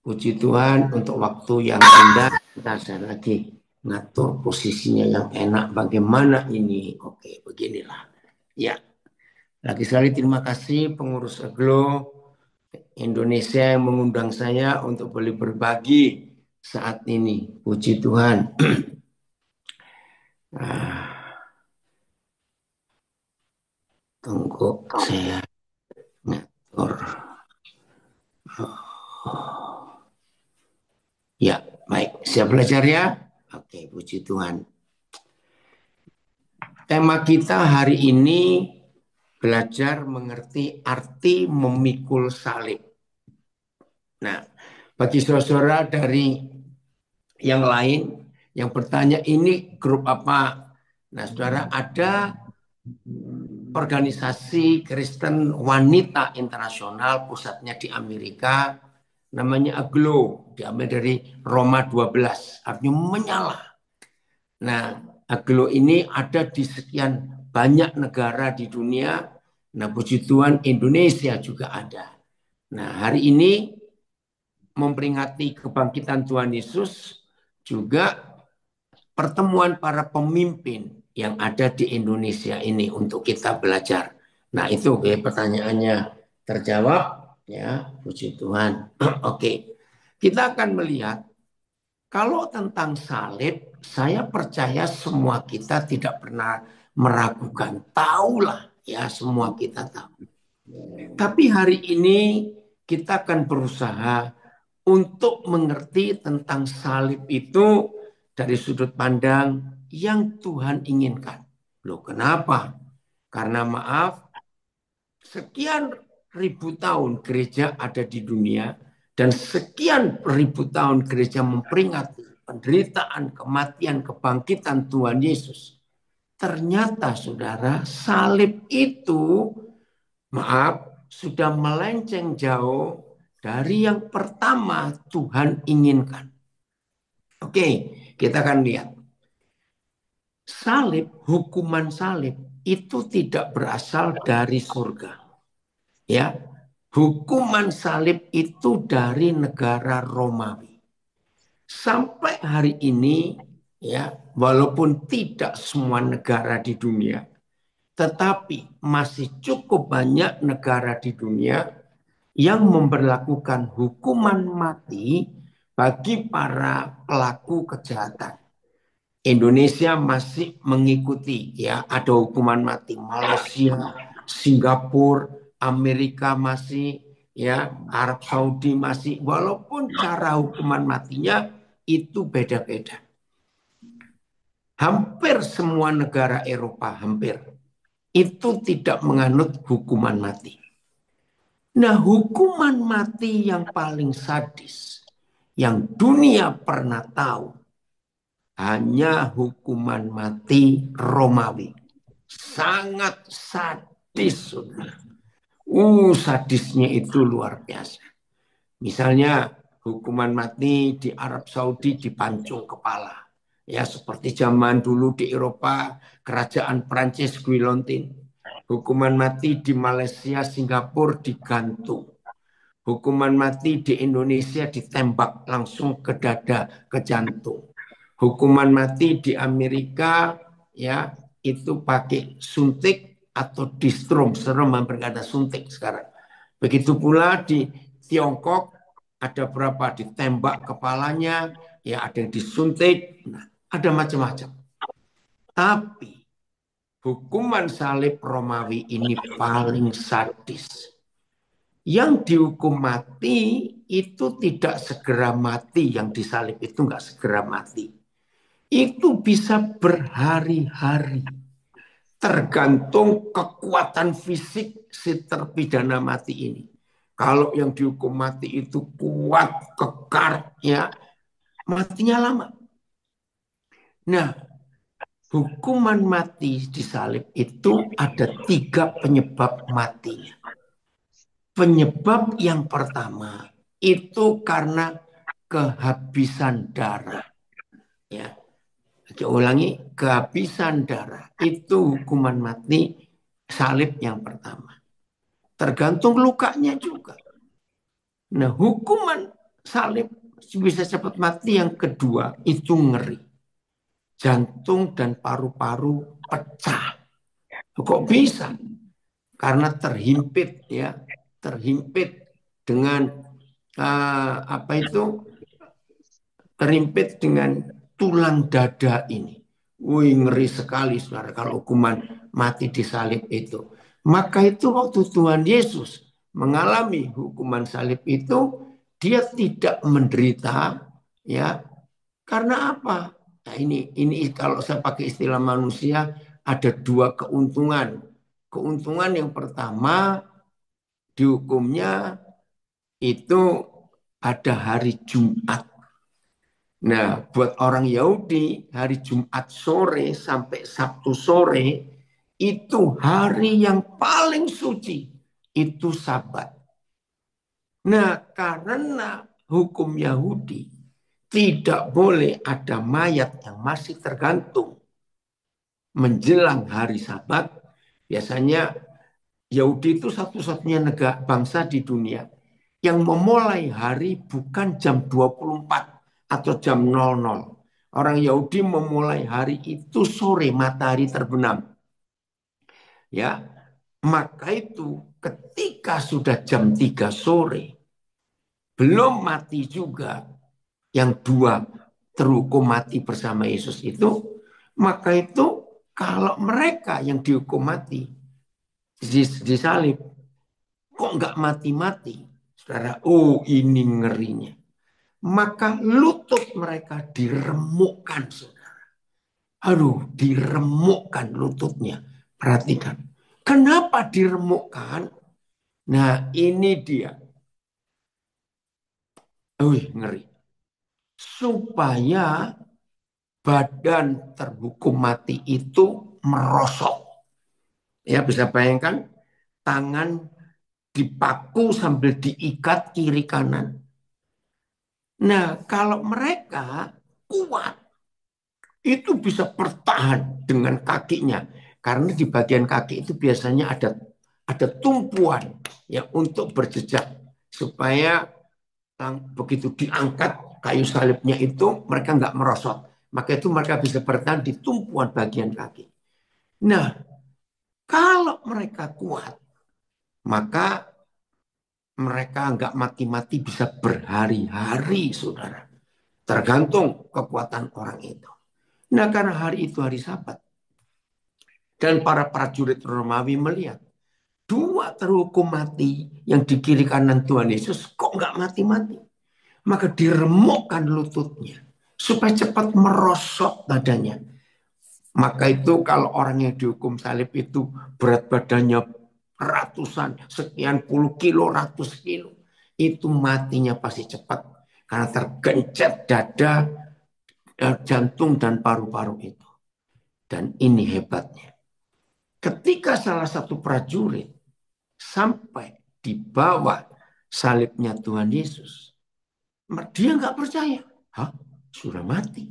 Puji Tuhan untuk waktu yang indah. Kita saya lagi ngatur posisinya yang enak. Bagaimana ini? Oke, beginilah. Ya, lagi sekali terima kasih pengurus Aglo Indonesia yang mengundang saya untuk boleh berbagi saat ini. Puji Tuhan. Tunggu saya ngatur. Ya, baik. Siap belajar ya? Oke, puji Tuhan. Tema kita hari ini belajar mengerti arti memikul salib. Nah, bagi saudara dari yang lain yang bertanya ini grup apa? Nah, saudara, ada organisasi Kristen wanita internasional pusatnya di Amerika, namanya Aglo, diambil dari Roma 12, artinya menyala. Nah, Aglo ini ada di sekian banyak negara di dunia. Nah, puji Tuhan Indonesia juga ada. Nah, hari ini memperingati kebangkitan Tuhan Yesus, juga pertemuan para pemimpin yang ada di Indonesia ini untuk kita belajar. Nah, itu pertanyaannya terjawab ya, puji Tuhan. Oke. Kita akan melihat kalau tentang salib, saya percaya semua kita tidak pernah meragukan. Tahulah ya, semua kita tahu. Tapi hari ini kita akan berusaha untuk mengerti tentang salib itu dari sudut pandang yang Tuhan inginkan. Loh, kenapa? Karena maaf, sekian ribu tahun gereja ada di dunia dan sekian ribu tahun gereja memperingati penderitaan, kematian, kebangkitan Tuhan Yesus. Ternyata saudara, salib itu maaf, sudah melenceng jauh dari yang pertama Tuhan inginkan. Oke, kita akan lihat. Salib, hukuman salib itu tidak berasal dari surga. Ya, hukuman salib itu dari negara Romawi. Sampai hari ini, ya, walaupun tidak semua negara di dunia, tetapi masih cukup banyak negara di dunia yang memberlakukan hukuman mati bagi para pelaku kejahatan. Indonesia masih mengikuti ya, ada hukuman mati. Malaysia, Singapura, Amerika masih, ya, Arab Saudi masih, walaupun cara hukuman matinya itu beda-beda. Hampir semua negara Eropa, hampir itu tidak menganut hukuman mati. Nah, hukuman mati yang paling sadis yang dunia pernah tahu hanya hukuman mati Romawi. Sangat sadis, saudara. Sadisnya itu luar biasa. Misalnya hukuman mati di Arab Saudi dipancung kepala. Ya, seperti zaman dulu di Eropa, kerajaan Prancis Guillotine. Hukuman mati di Malaysia, Singapura digantung. Hukuman mati di Indonesia ditembak langsung ke dada, ke jantung. Hukuman mati di Amerika ya itu pakai suntik atau distrom, serem hampir ada suntik sekarang. Begitu pula di Tiongkok ada berapa ditembak kepalanya, ya ada yang disuntik, nah, ada macam-macam. Tapi hukuman salib Romawi ini paling sadis. Yang dihukum mati itu tidak segera mati, yang disalib itu nggak segera mati. Itu bisa berhari-hari. Tergantung kekuatan fisik si terpidana mati ini. Kalau yang dihukum mati itu kuat, kekar, ya matinya lama. Nah, hukuman mati disalib itu ada 3 penyebab matinya. Penyebab yang pertama itu karena kehabisan darah. Ya, saya ulangi, kehabisan darah itu hukuman mati salib yang pertama. Tergantung lukanya juga. Nah, hukuman salib bisa cepat mati. Yang kedua itu ngeri. Jantung dan paru-paru pecah. Kok bisa? Karena terhimpit ya, terhimpit dengan apa itu? Terhimpit dengan tulang dada ini. Wih, ngeri sekali saudara kalau hukuman mati disalib itu. Maka itu waktu Tuhan Yesus mengalami hukuman salib itu, dia tidak menderita ya. Karena apa? Nah, ini kalau saya pakai istilah manusia ada dua keuntungan. Keuntungan yang pertama, dihukumnya itu ada hari Jumat. Nah, buat orang Yahudi, hari Jumat sore sampai Sabtu sore itu hari yang paling suci. Itu Sabat. Nah, karena hukum Yahudi tidak boleh ada mayat yang masih tergantung menjelang hari Sabat. Biasanya Yahudi itu satu-satunya negara bangsa di dunia yang memulai hari bukan jam 24 atau jam 00. Orang Yahudi memulai hari itu sore matahari terbenam. Ya, maka itu ketika sudah jam 3 sore belum mati juga yang dua terhukum mati bersama Yesus itu, maka itu kalau mereka yang dihukum mati disalib kok nggak mati-mati, saudara? Oh, ini ngerinya. Maka lutut mereka diremukkan, saudara. Aduh, diremukkan lututnya. Perhatikan. Kenapa diremukkan? Nah, ini dia. Wih, ngeri. Supaya badan terhukum mati itu merosot. Ya, bisa bayangkan tangan dipaku sambil diikat kiri kanan. Nah, kalau mereka kuat, itu bisa bertahan dengan kakinya. Karena di bagian kaki itu biasanya ada tumpuan ya untuk berjejak supaya begitu diangkat kayu salibnya itu mereka nggak merosot. Maka itu mereka bisa bertahan di tumpuan bagian kaki. Nah, kalau mereka kuat, maka mereka nggak mati-mati bisa berhari-hari, saudara. Tergantung kekuatan orang itu. Nah, karena hari itu hari Sabat. Dan para prajurit Romawi melihat dua terhukum mati yang di kiri kanan Tuhan Yesus kok nggak mati-mati. Maka diremukkan lututnya supaya cepat merosot badannya. Maka itu kalau orang yang dihukum salib itu berat badannya ratusan, sekian puluh kilo, ratus kilo. Itu matinya pasti cepat. Karena tergencet dada, jantung, dan paru-paru itu. Dan ini hebatnya. Ketika salah satu prajurit sampai di bawah salibnya Tuhan Yesus, dia nggak percaya. Hah? Sudah mati.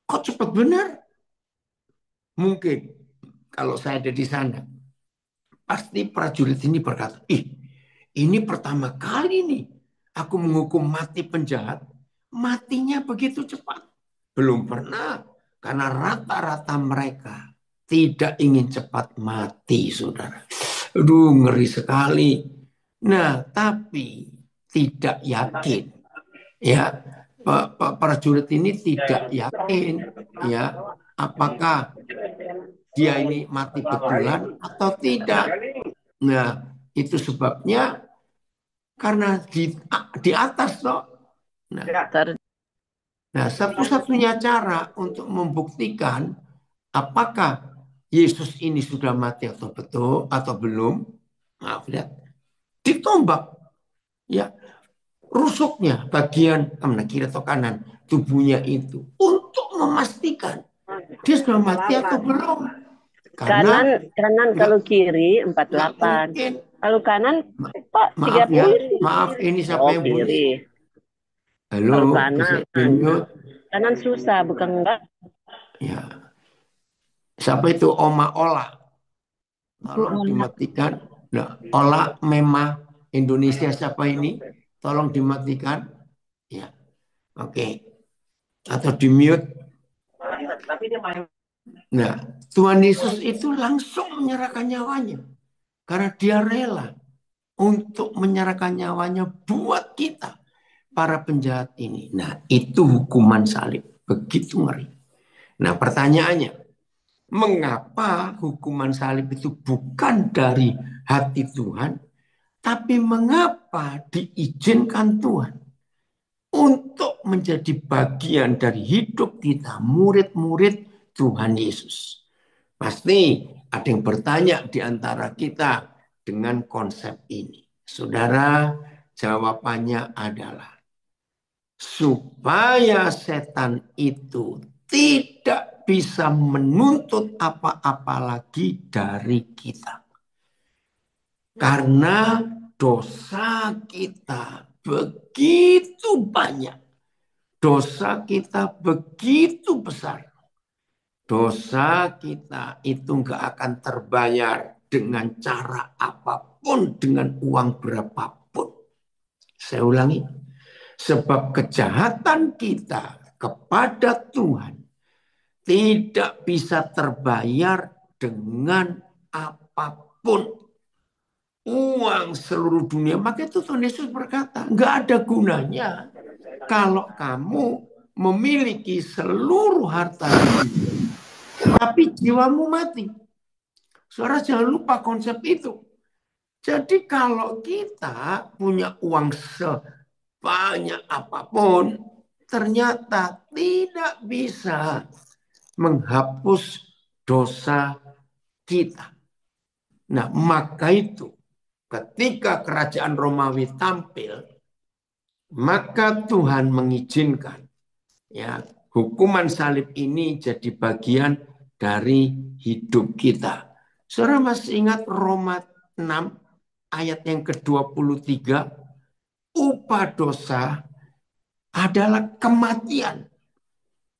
Kok cepat benar? Mungkin kalau saya ada di sana, pasti prajurit ini berkata, ih, ini pertama kali nih aku menghukum mati penjahat, matinya begitu cepat. Belum pernah, karena rata-rata mereka tidak ingin cepat mati, saudara. Aduh, ngeri sekali. Nah, tapi tidak yakin. Ya, prajurit ini tidak yakin. Ya, apakah dia ini mati betulan atau tidak. Nah, itu sebabnya karena di atas toh. Nah, nah, satu-satunya cara untuk membuktikan apakah Yesus ini sudah mati atau betul atau belum, maaf ya, ditombak ya, rusuknya bagian mana kiri atau kanan tubuhnya itu untuk memastikan dia sudah mati atau belum. Karena Kanan kanan nggak kalau kiri nggak 48. mungkin. Kalau kanan Pak Maaf ya, 30. maaf ini siapa Oh, yang bunyi? kiri. Halo, Kalau bisa kanan. diminut? Kanan susah, bukan enggak? Ya, siapa itu Oma Ola? Ibu Tolong Ola. dimatikan. Nah, Ola Mema Indonesia siapa ini? Tolong dimatikan. Ya, oke. Atau di mute. Nah, Tuhan Yesus itu langsung menyerahkan nyawanya. Karena dia rela untuk menyerahkan nyawanya buat kita, para penjahat ini. Nah, itu hukuman salib. Begitu ngeri. Nah, pertanyaannya, mengapa hukuman salib itu bukan dari hati Tuhan, tapi mengapa diizinkan Tuhan untuk menjadi bagian dari hidup kita, murid-murid Tuhan Yesus? Pasti ada yang bertanya di antara kita dengan konsep ini. Saudara, jawabannya adalah supaya setan itu tidak bisa menuntut apa-apa lagi dari kita. Karena dosa kita begitu banyak. Dosa kita begitu besar. Dosa kita itu nggak akan terbayar dengan cara apapun, dengan uang berapapun. Saya ulangi, sebab kejahatan kita kepada Tuhan tidak bisa terbayar dengan apapun. Uang seluruh dunia. Maka itu Tuhan Yesus berkata, nggak ada gunanya kalau kamu memiliki seluruh harta dunia, tapi jiwamu mati. Saudara jangan lupa konsep itu. Jadi kalau kita punya uang sebanyak apapun, ternyata tidak bisa menghapus dosa kita. Nah, maka itu ketika kerajaan Romawi tampil, maka Tuhan mengizinkan ya hukuman salib ini jadi bagian dari hidup kita. Saudara masih ingat Roma 6 ayat yang ke-23, upah dosa adalah kematian.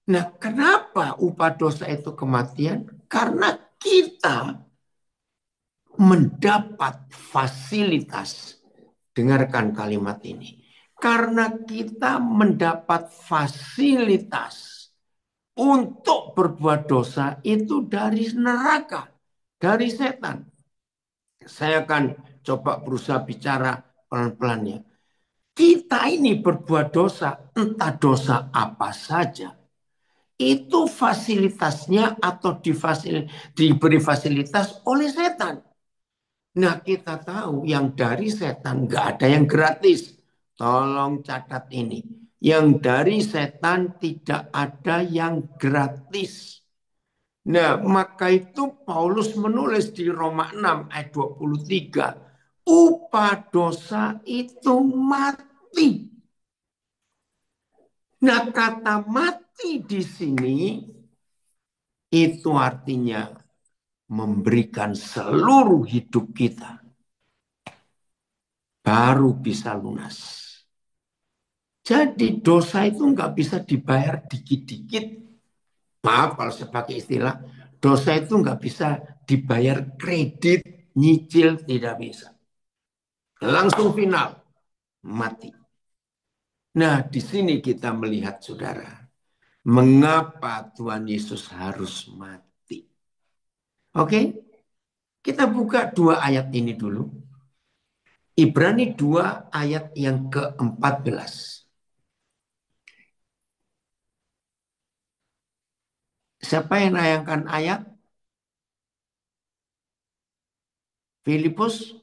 Nah, kenapa upah dosa itu kematian? Karena kita mendapat fasilitas. Dengarkan kalimat ini. Karena kita mendapat fasilitas untuk berbuat dosa itu dari neraka, dari setan. Saya akan coba berusaha bicara pelan-pelan ya. Kita ini berbuat dosa, entah dosa apa saja, itu fasilitasnya atau diberi fasilitas oleh setan. Nah, kita tahu yang dari setan nggak ada yang gratis. Tolong catat ini. Yang dari setan tidak ada yang gratis. Nah, maka itu Paulus menulis di Roma 6 ayat 23. Upah dosa itu mati. Nah, kata mati di sini itu artinya memberikan seluruh hidup kita baru bisa lunas. Jadi dosa itu nggak bisa dibayar dikit-dikit. Maaf kalau saya pakai istilah, dosa itu nggak bisa dibayar kredit, nyicil, tidak bisa. Langsung final, mati. Nah, di sini kita melihat saudara, mengapa Tuhan Yesus harus mati. Oke, kita buka dua ayat ini dulu. Ibrani 2 ayat yang ke-14. Siapa yang nayangkan ayat? Filipus?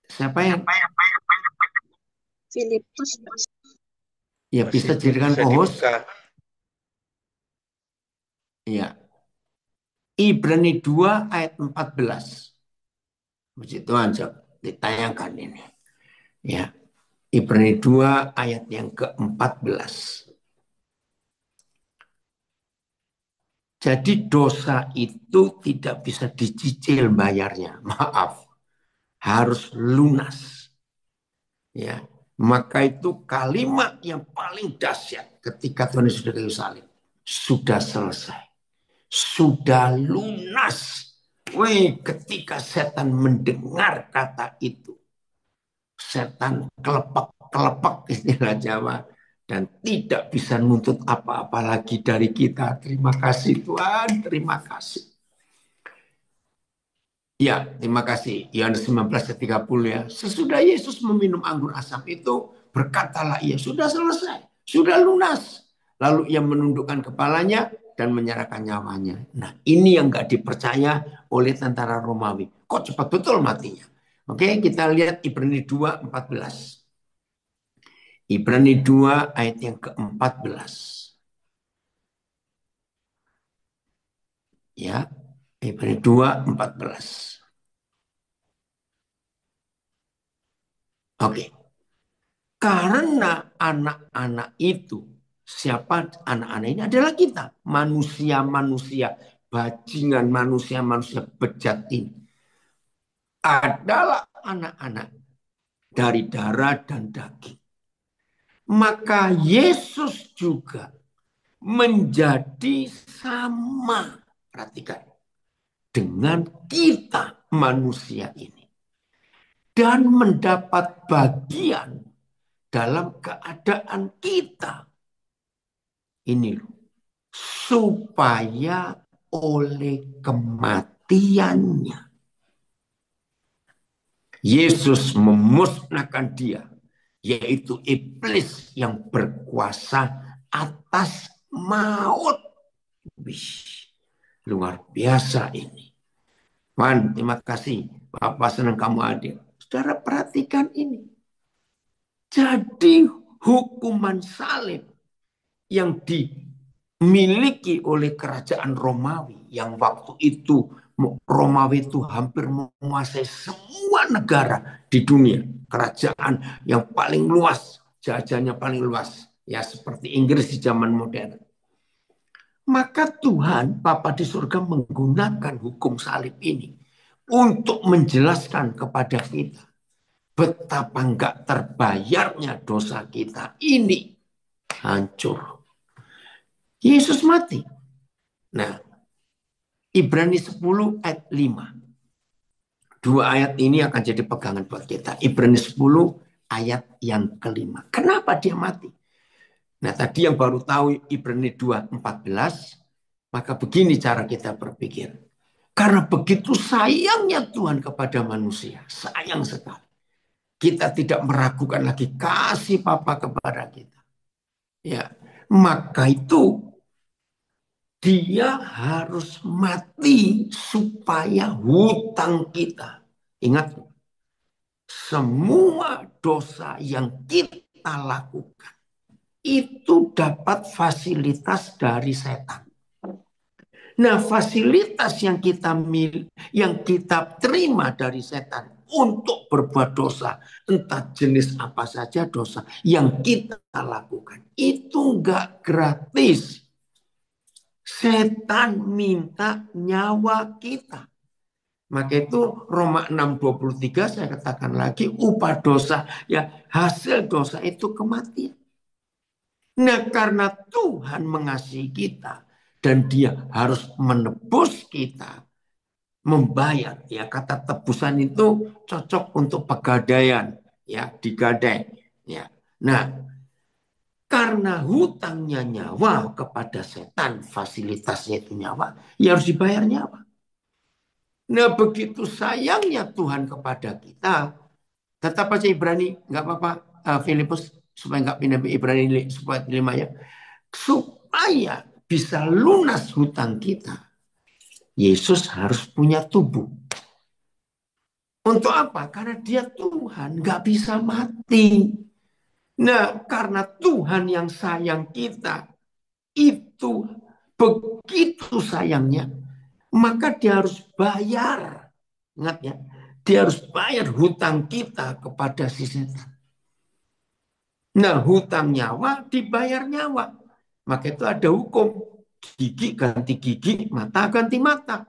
Siapa yang? Filipus. Ya bisa jadikan co-host. Ya. Ibrani 2 ayat 14. Puji Tuhan, ditayangkan ini. Ya. Ibrani 2 ayat yang ke-14. Jadi dosa itu tidak bisa dicicil bayarnya. Maaf. Harus lunas. Ya. Maka itu kalimat yang paling dahsyat ketika Tuhan Yesus sudah salib. Sudah selesai. Sudah lunas. Wih, ketika setan mendengar kata itu, setan kelepek-kelepek istilah Jawa, dan tidak bisa nuntut apa-apa lagi dari kita. Terima kasih Tuhan, terima kasih. Ya, terima kasih. Yohanes 19 ayat 30 ya. Sesudah Yesus meminum anggur asam itu, berkatalah ia, sudah selesai, sudah lunas. Lalu ia menundukkan kepalanya dan menyerahkan nyawanya. Nah, ini yang nggak dipercaya oleh tentara Romawi. Kok cepat betul matinya? Oke, kita lihat Ibrani 2:14. Ibrani 2 ayat yang ke-14. Ya, Ibrani 2:14. Oke. Karena anak-anak itu, siapa anak-anak ini adalah kita. Manusia-manusia, bajingan manusia-manusia bejat ini. Adalah anak-anak dari darah dan daging. Maka Yesus juga menjadi sama. Perhatikan. Dengan kita manusia ini. Dan mendapat bagian dalam keadaan kita. Ini loh. Supaya oleh kematiannya Yesus memusnahkan dia, yaitu iblis yang berkuasa atas maut. Wih, luar biasa ini. Wan, terima kasih. Bapak senang kamu hadir. Saudara perhatikan ini. Jadi hukuman salib yang dimiliki oleh kerajaan Romawi yang waktu itu Romawi itu hampir menguasai semua negara di dunia, kerajaan yang paling luas, jajahannya paling luas, ya seperti Inggris di zaman modern. Maka Tuhan Bapa di surga menggunakan hukum salib ini untuk menjelaskan kepada kita betapa enggak terbayarnya dosa kita ini hancur. Yesus mati. Nah, Ibrani 10 ayat 5. Dua ayat ini akan jadi pegangan buat kita. Ibrani 10 ayat yang kelima. Kenapa dia mati? Nah, tadi yang baru tahu Ibrani 2:14, maka begini cara kita berpikir. Karena begitu sayangnya Tuhan kepada manusia, sayang sekali. Kita tidak meragukan lagi kasih Bapa kepada kita. Ya, maka itu dia harus mati supaya hutang kita. Ingat, semua dosa yang kita lakukan itu dapat fasilitas dari setan. Nah, fasilitas yang kita terima dari setan untuk berbuat dosa, entah jenis apa saja dosa yang kita lakukan, itu enggak gratis. Setan minta nyawa kita. Maka itu Roma 6:23 saya katakan lagi, upah dosa, ya hasil dosa itu kematian. Nah, karena Tuhan mengasihi kita dan dia harus menebus kita, membayar, ya kata tebusan itu cocok untuk pegadaian, ya digadai, ya. Nah, karena hutangnya nyawa kepada setan, fasilitasnya itu nyawa, ya harus dibayar nyawa. Nah, begitu sayangnya Tuhan kepada kita, tetap aja Ibrani, nggak apa-apa, Filipus, supaya nggak pindah Ibrani supaya 5 ya, supaya bisa lunas hutang kita, Yesus harus punya tubuh. Untuk apa? Karena dia Tuhan, nggak bisa mati. Nah, karena Tuhan yang sayang kita, itu begitu sayangnya, maka dia harus bayar. Ingat ya, dia harus bayar hutang kita kepada si setan. Nah, hutang nyawa dibayar nyawa. Maka itu ada hukum. Gigi ganti gigi, mata ganti mata.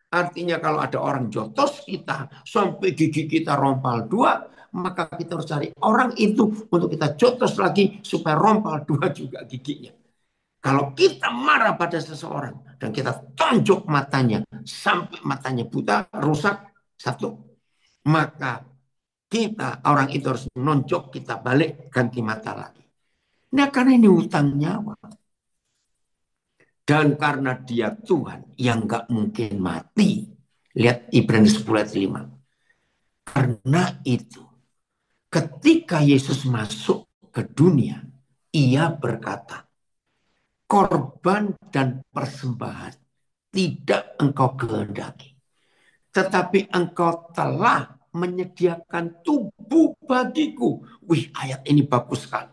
Artinya kalau ada orang jotos kita, sampai gigi kita rompal 2, maka kita harus cari orang itu untuk kita jotos lagi, supaya rompal 2 juga giginya. Kalau kita marah pada seseorang dan kita tonjok matanya, sampai matanya buta, rusak, satu. Maka kita, orang itu harus nonjok, kita balik, ganti mata lagi. Nah, karena ini hutang nyawa. Dan karena dia Tuhan yang gak mungkin mati. Lihat Ibrani 10 ayat 5. Karena itu, ketika Yesus masuk ke dunia, ia berkata, korban dan persembahan tidak engkau kehendaki. Tetapi engkau telah menyediakan tubuh bagiku. Wih, ayat ini bagus sekali.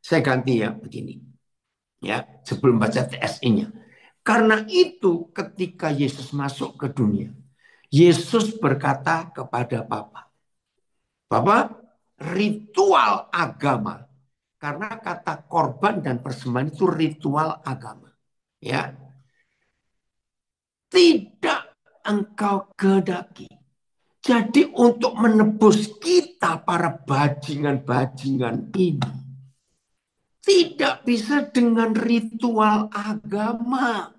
Saya ganti ya begini. Ya, sebelum baca TSI-nya. Karena itu ketika Yesus masuk ke dunia, Yesus berkata kepada Bapa, Bapa, ritual agama. Karena kata korban dan persembahan itu ritual agama. Ya, tidak engkau kehendaki. Jadi untuk menebus kita para bajingan-bajingan ini tidak bisa dengan ritual agama.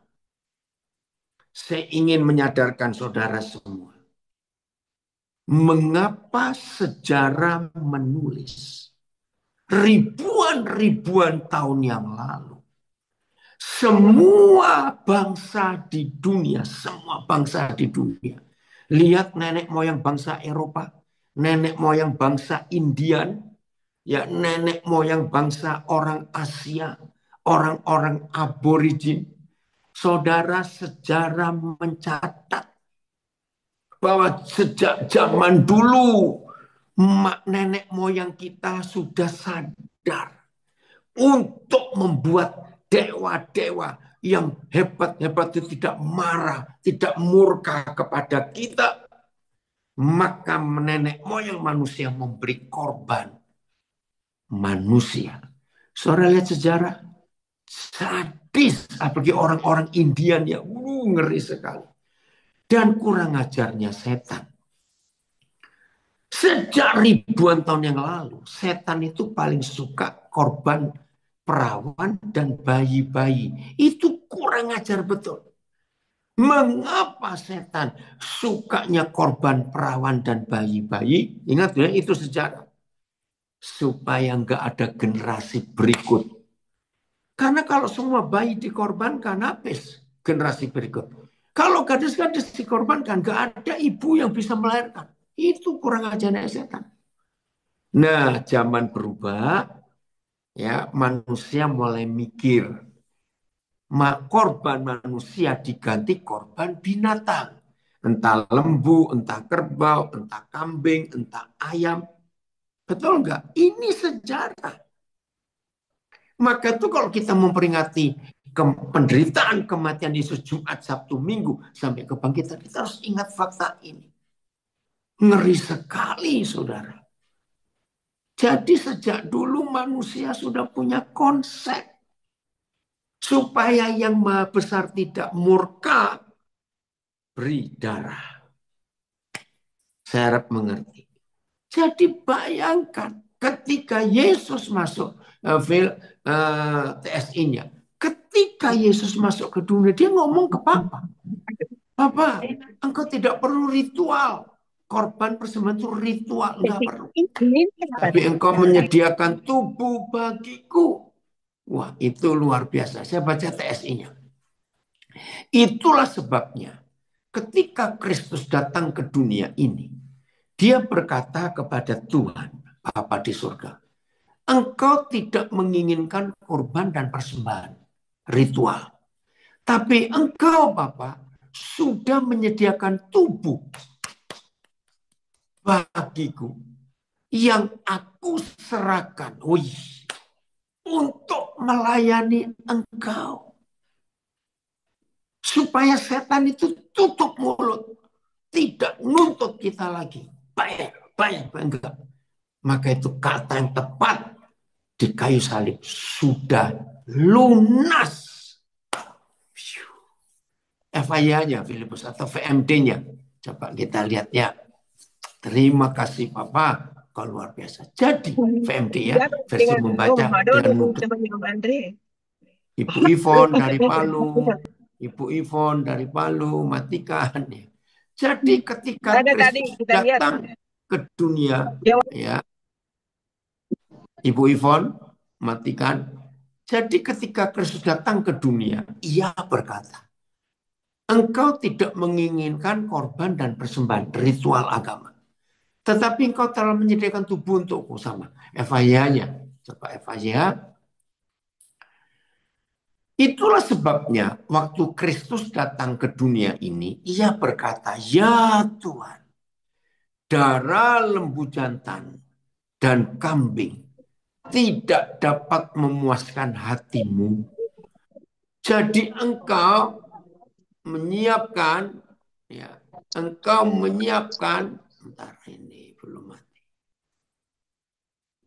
Saya ingin menyadarkan saudara semua. Mengapa sejarah menulis ribuan-ribuan tahun yang lalu semua bangsa di dunia, lihat nenek moyang bangsa Eropa, nenek moyang bangsa Indian, ya nenek moyang bangsa orang Asia, orang-orang aborigin. Saudara, sejarah mencatat bahwa sejak zaman dulu nenek moyang kita sudah sadar untuk membuat dewa-dewa yang hebat-hebat itu tidak marah, tidak murka kepada kita. Maka nenek moyang manusia memberi korban manusia. Saudara lihat sejarah, sadis, apalagi orang-orang Indian ya, ngeri sekali. Dan kurang ajarnya setan. Sejak ribuan tahun yang lalu, setan itu paling suka korban perawan dan bayi-bayi. Itu kurang ajar betul. Mengapa setan sukanya korban perawan dan bayi-bayi? Ingat ya, itu sejarah. Supaya nggak ada generasi berikut. Karena kalau semua bayi dikorbankan, habis generasi berikut. Kalau gadis-gadis dikorbankan, nggak ada ibu yang bisa melahirkan. Itu kurang ajarnya setan. Nah, zaman berubah, ya manusia mulai mikir. Korban manusia diganti korban binatang. Entah lembu, entah kerbau, entah kambing, entah ayam. Betul nggak? Ini sejarah. Maka itu kalau kita memperingati penderitaan kematian Yesus Jumat, Sabtu, Minggu, sampai kebangkitan, kita harus ingat fakta ini. Ngeri sekali, saudara. Jadi sejak dulu manusia sudah punya konsep. Supaya yang maha besar tidak murka, beri darah. Saya harap mengerti. Jadi bayangkan ketika Yesus masuk TSI-nya. Ketika Yesus masuk ke dunia, dia ngomong ke Papa. Papa, engkau tidak perlu ritual. Korban persembahan itu ritual, enggak perlu. Tapi engkau menyediakan tubuh bagiku. Wah, itu luar biasa. Saya baca TSI-nya. Itulah sebabnya ketika Kristus datang ke dunia ini, dia berkata kepada Tuhan, Bapa di surga, engkau tidak menginginkan korban dan persembahan ritual. Tapi engkau, Bapa, sudah menyediakan tubuh bagiku yang aku serahkan untuk melayani engkau. Supaya setan itu tutup mulut. Tidak nuntut kita lagi. Bayar, enggak. Maka itu kata yang tepat di kayu salib. Sudah lunas. FIA-nya Filipus atau VMD-nya. Coba kita lihat ya. Terima kasih Papa. Kau luar biasa. Jadi VMD ya. Versi membaca dan mudah. Ibu Ivon dari Palu. Ibu Ivon dari Palu, matikan. Ya. Jadi ketika Ada tadi Kristus kita lihat. datang ke dunia, Ya, ya, Ibu Ivon, matikan. Jadi ketika Kristus datang ke dunia, ia berkata, engkau tidak menginginkan korban dan persembahan ritual agama. Tetapi engkau telah menyediakan tubuh untukku, sama Efaya-nya. Coba Efaya. Itulah sebabnya waktu Kristus datang ke dunia ini, ia berkata, ya Tuhan, darah lembu jantan dan kambing tidak dapat memuaskan hatimu. Jadi engkau menyiapkan, ya, engkau menyiapkan, bentar ini belum mati.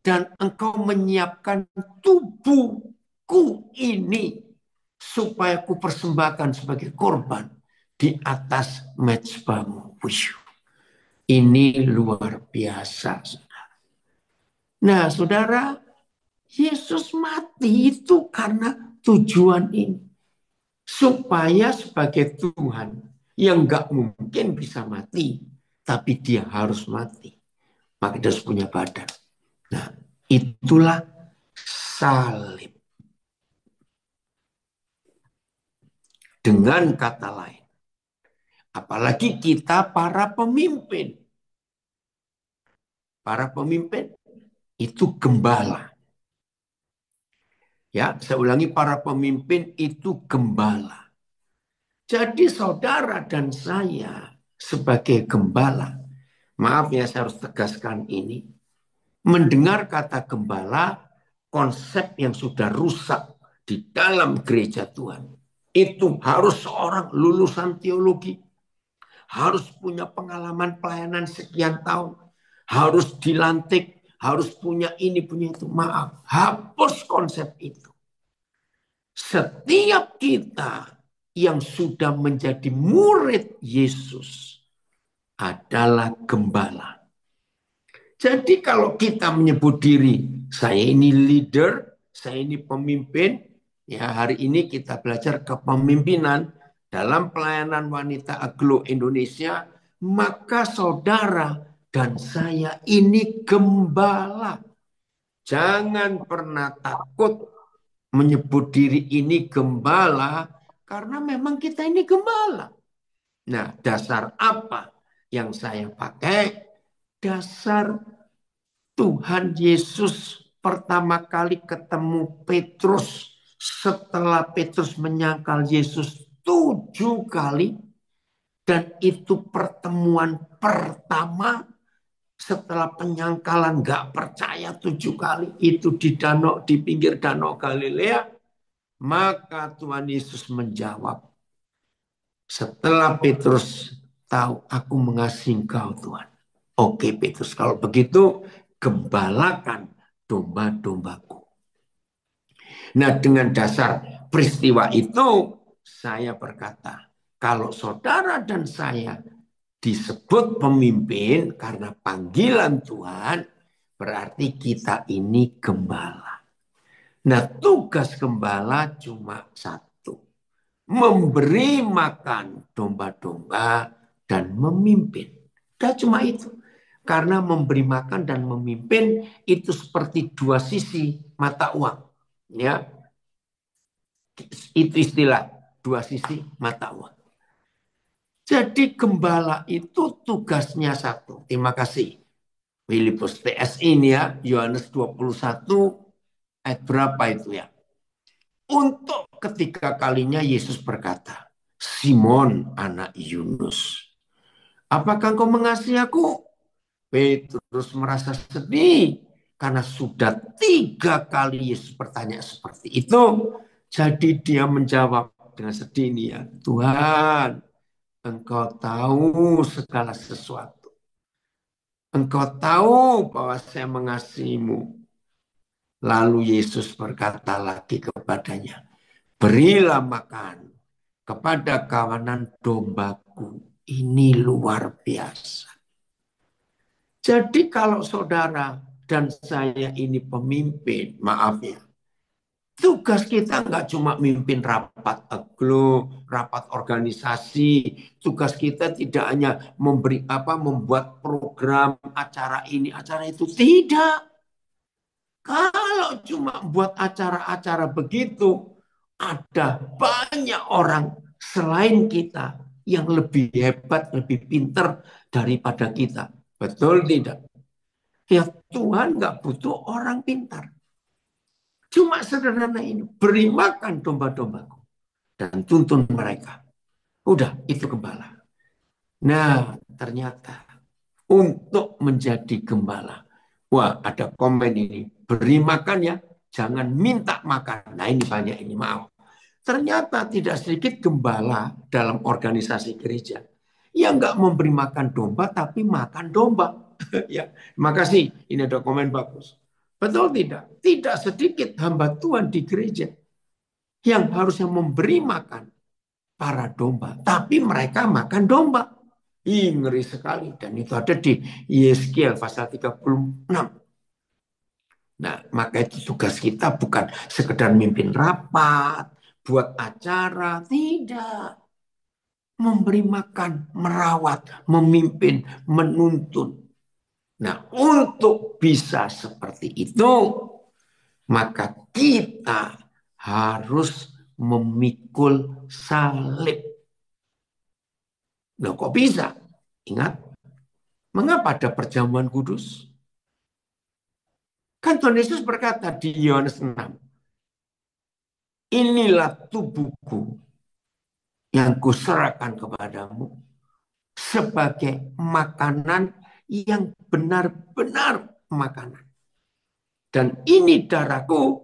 Dan engkau menyiapkan tubuhku ini supaya ku persembahkan sebagai korban di atas mezbamu. Ini luar biasa. Nah, saudara, Yesus mati itu karena tujuan ini. Supaya sebagai Tuhan yang gak mungkin bisa mati, tapi dia harus mati. Maka dia harus punya badan. Nah, itulah salib. Dengan kata lain, apalagi kita para pemimpin. Para pemimpin itu gembala. Ya, saya ulangi, para pemimpin itu gembala. Jadi saudara dan saya sebagai gembala, maaf ya saya harus tegaskan ini, mendengar kata gembala, konsep yang sudah rusak di dalam gereja Tuhan. Itu harus seorang lulusan teologi, harus punya pengalaman pelayanan sekian tahun, harus dilantik, harus punya ini, punya itu. Maaf, hapus konsep itu. Setiap kita yang sudah menjadi murid Yesus adalah gembala. Jadi kalau kita menyebut diri, saya ini leader, saya ini pemimpin, ya hari ini kita belajar kepemimpinan dalam pelayanan wanita Aglo Indonesia, maka saudara dan saya ini gembala. Jangan pernah takut menyebut diri ini gembala, karena memang kita ini gembala. Nah, dasar apa yang saya pakai? Dasar Tuhan Yesus pertama kali ketemu Petrus setelah Petrus menyangkal Yesus 7 kali. Dan itu pertemuan pertama setelah penyangkalan gak percaya 7 kali. Itu di danau, di pinggir danau Galilea. Maka Tuhan Yesus menjawab, setelah Petrus tahu aku mengasihi engkau Tuhan. Oke Petrus, kalau begitu gembalakan domba-dombaku. Nah, dengan dasar peristiwa itu saya berkata, kalau saudara dan saya disebut pemimpin karena panggilan Tuhan, berarti kita ini gembala. Nah, tugas gembala cuma satu, memberi makan domba-domba dan memimpin. Dan cuma itu. Karena memberi makan dan memimpin itu seperti dua sisi mata uang. Ya, itu istilah dua sisi mata uang. Jadi gembala itu tugasnya satu. Terima kasih. Filipus TS ini ya, Yohanes 21 ayat berapa itu ya? Untuk ketiga kalinya Yesus berkata, Simon anak Yunus, apakah engkau mengasihi aku? Petrus merasa sedih karena sudah 3 kali Yesus bertanya seperti itu. Jadi dia menjawab dengan sedih ini ya, Tuhan, engkau tahu segala sesuatu. Engkau tahu bahwa saya mengasihimu. Lalu Yesus berkata lagi kepadanya, berilah makan kepada kawanan dombaku. Ini luar biasa. Jadi kalau saudara dan saya ini pemimpin, maaf ya, Tugas kita nggak cuma mimpin rapat aglo, rapat organisasi. Tugas kita tidak hanya membuat program acara ini, acara itu. Tidak. Kalau cuma buat acara-acara begitu, ada banyak orang selain kita yang lebih hebat, lebih pinter daripada kita. Betul tidak? Ya Tuhan nggak butuh orang pintar. Cuma sederhana ini, beri makan domba-dombaku dan tuntun mereka. Udah, itu gembala. Nah, ternyata untuk menjadi gembala. Wah, ada komen ini. Beri makan ya, jangan minta makan. Nah, ini banyak ini, maaf. Ternyata tidak sedikit gembala dalam organisasi gereja yang nggak memberi makan domba, tapi makan domba. Ya, makasih. Ini ada komen bagus. Betul tidak? Tidak sedikit hamba Tuhan di gereja yang harusnya memberi makan para domba, tapi mereka makan domba. Ih, ngeri sekali. Dan itu ada di Yeskiel pasal 36. Nah, maka itu tugas kita bukan sekedar mimpin rapat, buat acara, tidak. Memberi makan, merawat, memimpin, menuntun. Nah, untuk bisa seperti itu, maka kita harus memikul salib. Loh, kok bisa? Ingat, mengapa ada perjamuan kudus? Kan Tuhan Yesus berkata di Yohanes 6, inilah tubuhku yang kuserahkan kepadamu sebagai makanan yang benar-benar makanan. Dan ini darahku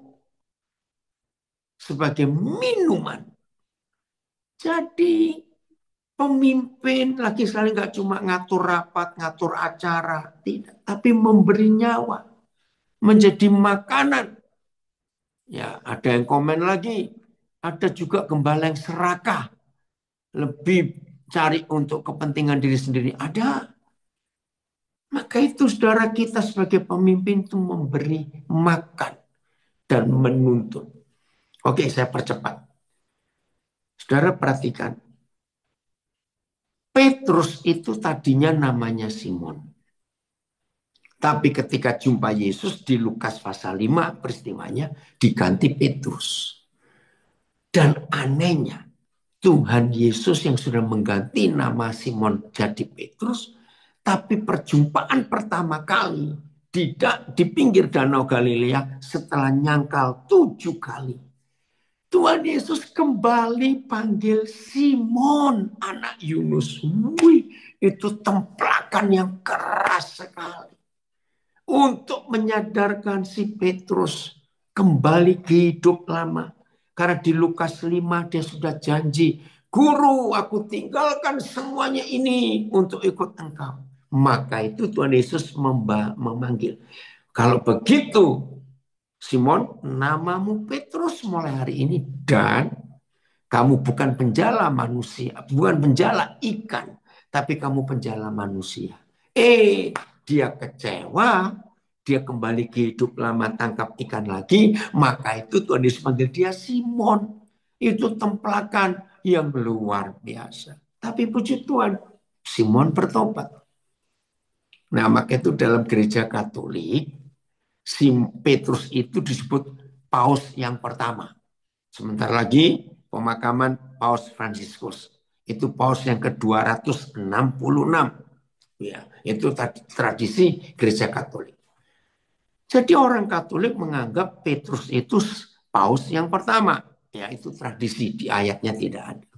sebagai minuman. Jadi pemimpin lagi sekali nggak cuma ngatur rapat, ngatur acara, tidak, tapi memberi nyawa menjadi makanan. Ya, ada yang komen lagi, ada juga gembala yang serakah, lebih cari untuk kepentingan diri sendiri. Ada. Maka itu saudara kita sebagai pemimpin itu memberi makan dan menuntun. Oke, saya percepat. Saudara perhatikan, Petrus itu tadinya namanya Simon. Tapi ketika jumpa Yesus di Lukas pasal 5 peristiwanya diganti Petrus. Dan anehnya Tuhan Yesus yang sudah mengganti nama Simon jadi Petrus, tapi perjumpaan pertama kali di pinggir Danau Galilea setelah nyangkal 7 kali. Tuhan Yesus kembali panggil Simon, anak Yunus. Wih, itu templakan yang keras sekali. Untuk menyadarkan si Petrus kembali ke hidup lama. Karena di Lukas 5 dia sudah janji, Guru, aku tinggalkan semuanya ini untuk ikut engkau. Maka itu Tuhan Yesus memanggil. Kalau begitu, Simon, namamu Petrus mulai hari ini. Dan kamu bukan penjala manusia, bukan penjala ikan, tapi kamu penjala manusia. Dia kecewa, dia kembali ke hidup lama tangkap ikan lagi, maka itu Tuhan Yesus panggil dia Simon. Itu templakan yang luar biasa. Tapi puji Tuhan, Simon bertobat. Nah, maka itu dalam gereja Katolik, si Petrus itu disebut paus yang pertama. Sebentar lagi pemakaman Paus Fransiskus. Itu paus yang ke-266. Ya, itu tradisi gereja Katolik. Jadi orang Katolik menganggap Petrus itu paus yang pertama. Ya, itu tradisi, di ayatnya tidak ada.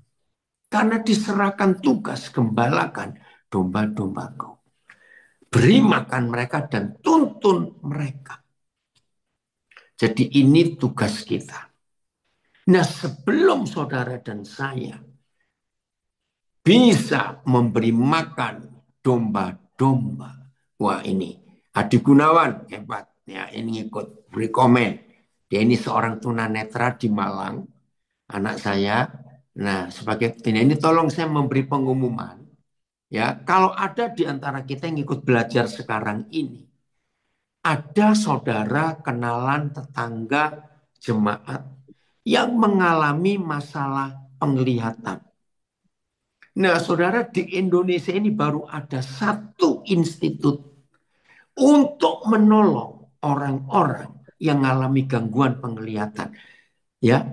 Karena diserahkan tugas gembalakan domba-dombaku. Beri makan mereka dan tuntun mereka. Jadi ini tugas kita. Nah, sebelum saudara dan saya bisa memberi makan domba-domba. Wah, ini Adi Gunawan hebat. Ya, ini ikut beri komen. Dia ini seorang tunanetra di Malang, anak saya. Nah, sebagai ini tolong saya memberi pengumuman. Ya, kalau ada di antara kita yang ikut belajar sekarang ini, ada saudara, kenalan, tetangga jemaat yang mengalami masalah penglihatan. Nah, saudara, di Indonesia ini baru ada satu institut untuk menolong orang-orang yang mengalami gangguan penglihatan. Ya,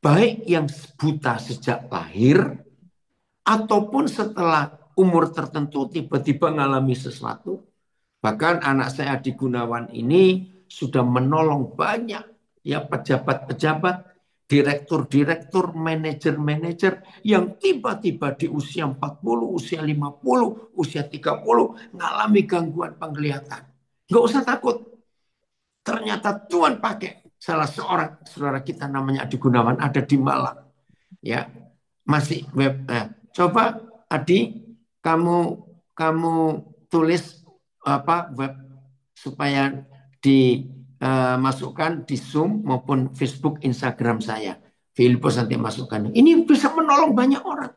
baik yang buta sejak lahir ataupun setelah umur tertentu tiba-tiba mengalami sesuatu. Bahkan anak saya Adi Gunawan ini sudah menolong banyak ya pejabat-pejabat, direktur-direktur, manajer-manajer yang tiba-tiba di usia 40, usia 50, usia 30 mengalami gangguan penglihatan. Nggak usah takut. Ternyata Tuhan pakai salah seorang saudara kita namanya Adi Gunawan ada di Malang. Ya, masih web. Coba Adi, kamu kamu tulis apa web supaya dimasukkan di Zoom maupun Facebook, Instagram saya. Filipus nanti masukkan. Ini bisa menolong banyak orang.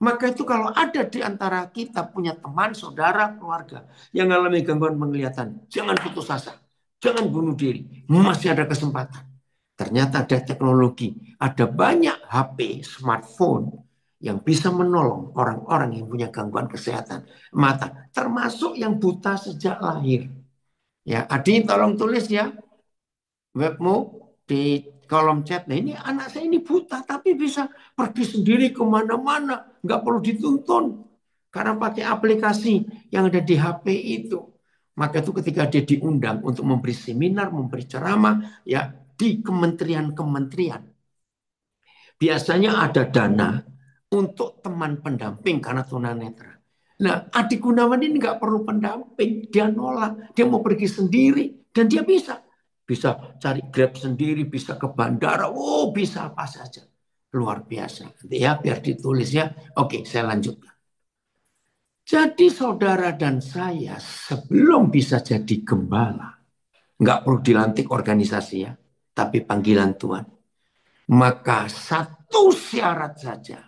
Maka itu kalau ada di antara kita punya teman, saudara, keluarga yang mengalami gangguan penglihatan, jangan putus asa, jangan bunuh diri, masih ada kesempatan. Ternyata ada teknologi, ada banyak HP, smartphone yang bisa menolong orang-orang yang punya gangguan kesehatan mata, termasuk yang buta sejak lahir. Ya, Adi tolong tulis ya webmu di kolom chat. Nah ini anak saya ini buta tapi bisa pergi sendiri kemana-mana. Nggak perlu dituntun. Karena pakai aplikasi yang ada di HP itu. Maka itu ketika dia diundang untuk memberi seminar, memberi ceramah ya di kementerian-kementerian. Biasanya ada dana untuk teman pendamping karena tunanetra. Nah, Adi Gunawan ini nggak perlu pendamping, dia nolak, dia mau pergi sendiri dan dia bisa cari Grab sendiri, bisa ke bandara, oh bisa apa saja, luar biasa. Ya, biar ditulis ya. Oke, saya lanjutkan. Jadi saudara dan saya sebelum bisa jadi gembala, nggak perlu dilantik organisasi ya, tapi panggilan Tuhan. Maka satu syarat saja,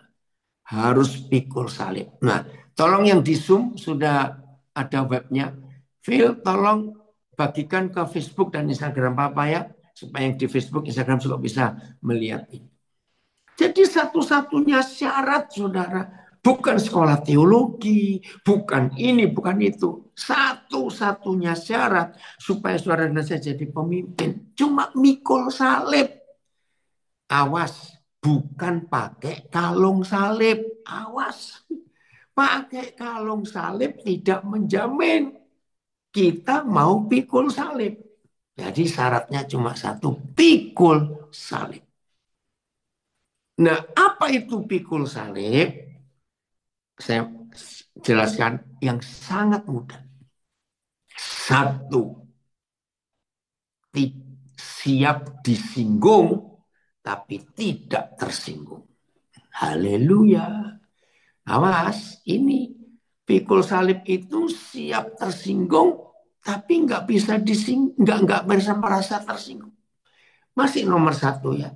harus pikul salib. Nah, tolong yang di Zoom sudah ada webnya. Phil, tolong bagikan ke Facebook dan Instagram Papa ya, supaya yang di Facebook, Instagram juga bisa melihat ini. Jadi satu-satunya syarat, saudara, bukan sekolah teologi, bukan ini, bukan itu. Satu-satunya syarat supaya saudara dan saya jadi pemimpin, cuma mikul salib. Awas, bukan pakai kalung salib. Awas. Pakai kalung salib tidak menjamin kita mau pikul salib. Jadi syaratnya cuma satu, pikul salib. Nah, apa itu pikul salib? Saya jelaskan yang sangat mudah. Satu, siap disinggung, tapi tidak tersinggung. Haleluya. Awas, ini pikul salib itu siap tersinggung, tapi nggak bisa nggak bisa merasa tersinggung. Masih nomor satu ya,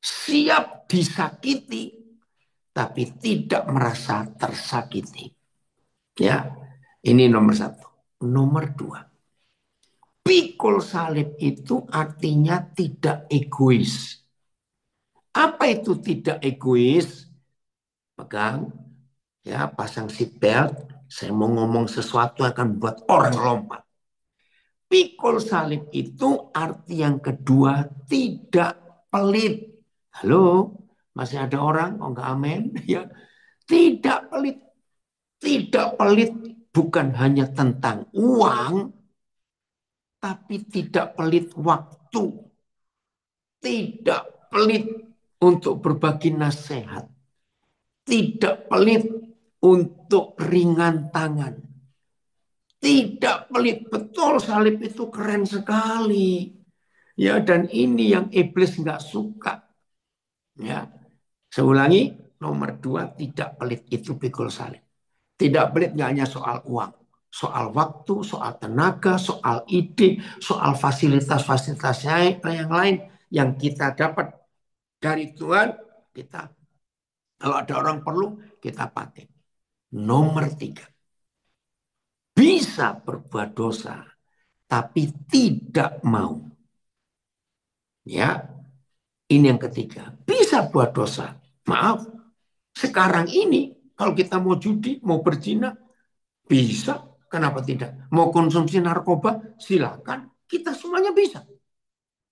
siap disakiti, tapi tidak merasa tersakiti. Ya, ini nomor satu. Nomor dua, pikul salib itu artinya tidak egois. Apa itu tidak egois? Pegang, ya pasang seatbelt. Saya mau ngomong sesuatu akan buat orang lompat. Pikul salib itu arti yang kedua tidak pelit. Halo, masih ada orang? Oh enggak amin? Ya, tidak pelit. Tidak pelit bukan hanya tentang uang, tapi tidak pelit waktu. Tidak pelit untuk berbagi nasihat. Tidak pelit untuk ringan tangan. Tidak pelit, betul salib itu keren sekali. Ya, dan ini yang iblis nggak suka. Ya, saya ulangi, nomor dua tidak pelit itu pikul salib. Tidak pelit nggak hanya soal uang, soal waktu, soal tenaga, soal ide, soal fasilitas-fasilitas yang lain yang kita dapat dari Tuhan. Kita kalau ada orang perlu kita pakai. Nomor tiga, bisa berbuat dosa, tapi tidak mau Ya, ini yang ketiga. Bisa buat dosa. Maaf, sekarang ini kalau kita mau judi, mau berzina, bisa. Kenapa tidak? Mau konsumsi narkoba, silakan. Kita semuanya bisa.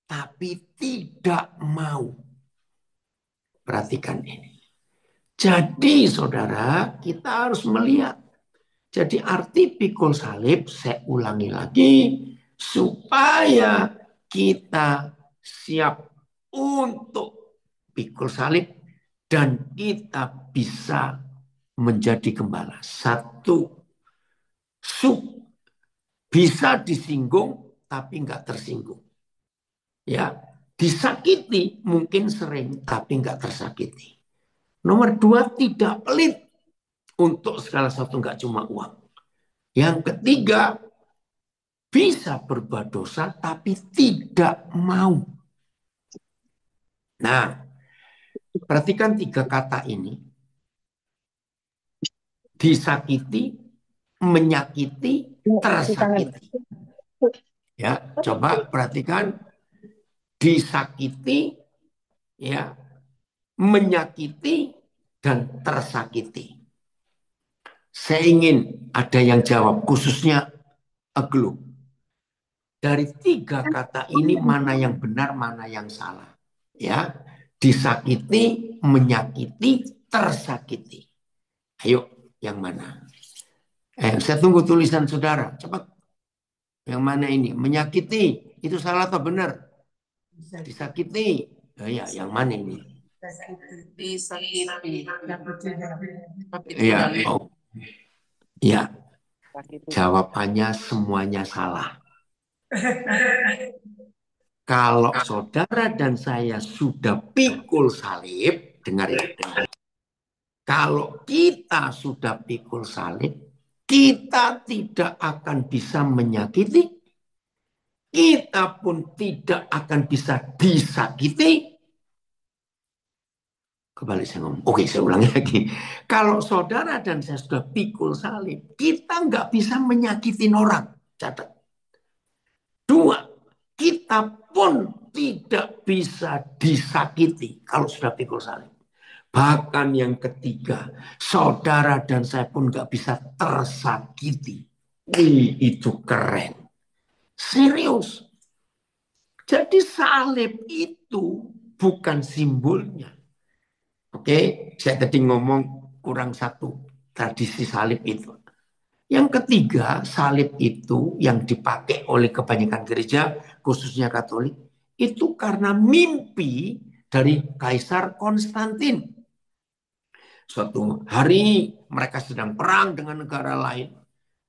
Tapi tidak mau. Perhatikan ini. Jadi saudara, kita harus melihat. Jadi arti pikul salib, saya ulangi lagi, supaya kita siap untuk pikul salib dan kita bisa menjadi gembala. Satu, bisa disinggung tapi nggak tersinggung. Ya, disakiti mungkin sering tapi nggak tersakiti. Nomor dua, tidak pelit untuk segala sesuatu, nggak cuma uang. Yang ketiga, bisa berbuat dosa tapi tidak mau. Nah, perhatikan tiga kata ini. Disakiti, menyakiti, Di tangan. tersakiti. Ya, coba perhatikan. Disakiti, ya, menyakiti, dan tersakiti. Saya ingin ada yang jawab, khususnya Aglo. Dari tiga kata ini mana yang benar, mana yang salah. Ya, disakiti, menyakiti, tersakiti. Ayo, yang mana? Saya tunggu tulisan saudara. Cepat. Yang mana ini? Menyakiti. Itu salah atau benar? Disakiti. Oh, ya, yang mana ini? Disakiti. Ya, oh, ya. Sakiti. Jawabannya semuanya salah. Kalau saudara dan saya sudah pikul salib, dengar ya. Kalau kita sudah pikul salib, kita tidak akan bisa menyakiti, kita pun tidak akan bisa disakiti. Kembali saya ngomong, oke saya ulangi lagi. Kalau saudara dan saya sudah pikul salib, kita nggak bisa menyakitin orang. Catat. Dua, kita pun tidak bisa disakiti kalau sudah pikul salib. Bahkan yang ketiga, saudara dan saya pun nggak bisa tersakiti. Itu keren. Serius. Jadi salib itu bukan simbolnya. Oke, saya tadi ngomong kurang satu tradisi salib itu. Yang ketiga, salib itu yang dipakai oleh kebanyakan gereja, khususnya Katolik, itu karena mimpi dari Kaisar Konstantin. Suatu hari mereka sedang perang dengan negara lain.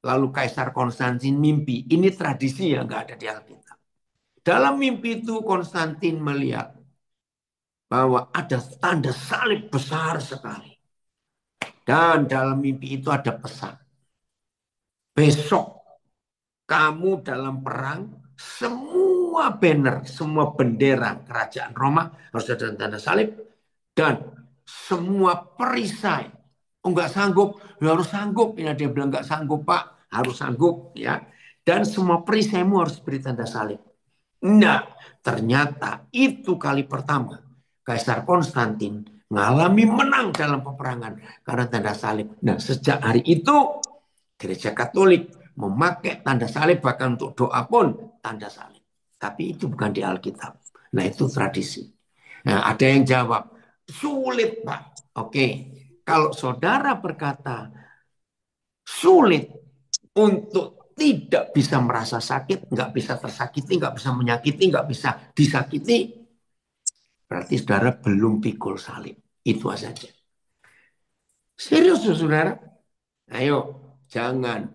Lalu Kaisar Konstantin mimpi. Ini tradisi yang nggak ada di Alkitab. Dalam mimpi itu Konstantin melihat bahwa ada tanda salib besar sekali. Dan dalam mimpi itu ada pesan. Besok kamu dalam perang, semua banner, semua bendera kerajaan Roma harus ada tanda salib. Dan semua perisai, oh nggak sanggup, ya harus sanggup. Ya, dia bilang nggak sanggup Pak, harus sanggup ya. Dan semua perisaimu harus beri tanda salib. Nah, ternyata itu kali pertama Kaisar Konstantin mengalami menang dalam peperangan karena tanda salib. Nah, sejak hari itu Gereja Katolik memakai tanda salib, bahkan untuk doa pun tanda salib. Tapi itu bukan di Alkitab. Nah, itu tradisi. Nah, ada yang jawab, sulit Pak. Oke, kalau saudara berkata sulit untuk tidak bisa merasa sakit, nggak bisa tersakiti, nggak bisa menyakiti, nggak bisa disakiti, berarti saudara belum pikul salib. Itu saja. Serius saudara? Ayo, jangan.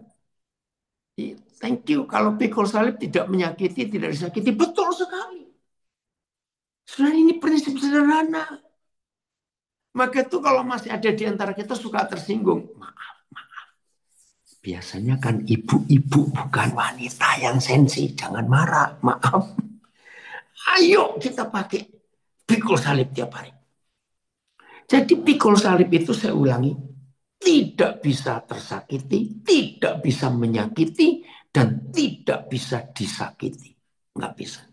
Thank you. Kalau pikul salib tidak menyakiti, tidak disakiti. Betul sekali. Saudara, ini prinsip sederhana. Maka itu kalau masih ada di antara kita suka tersinggung. Maaf. Biasanya kan ibu-ibu bukan wanita yang sensi. Jangan marah. Maaf. Ayo kita pakai pikul salib tiap hari. Jadi pikul salib itu saya ulangi. Tidak bisa tersakiti, tidak bisa menyakiti, dan tidak bisa disakiti. Nggak bisa.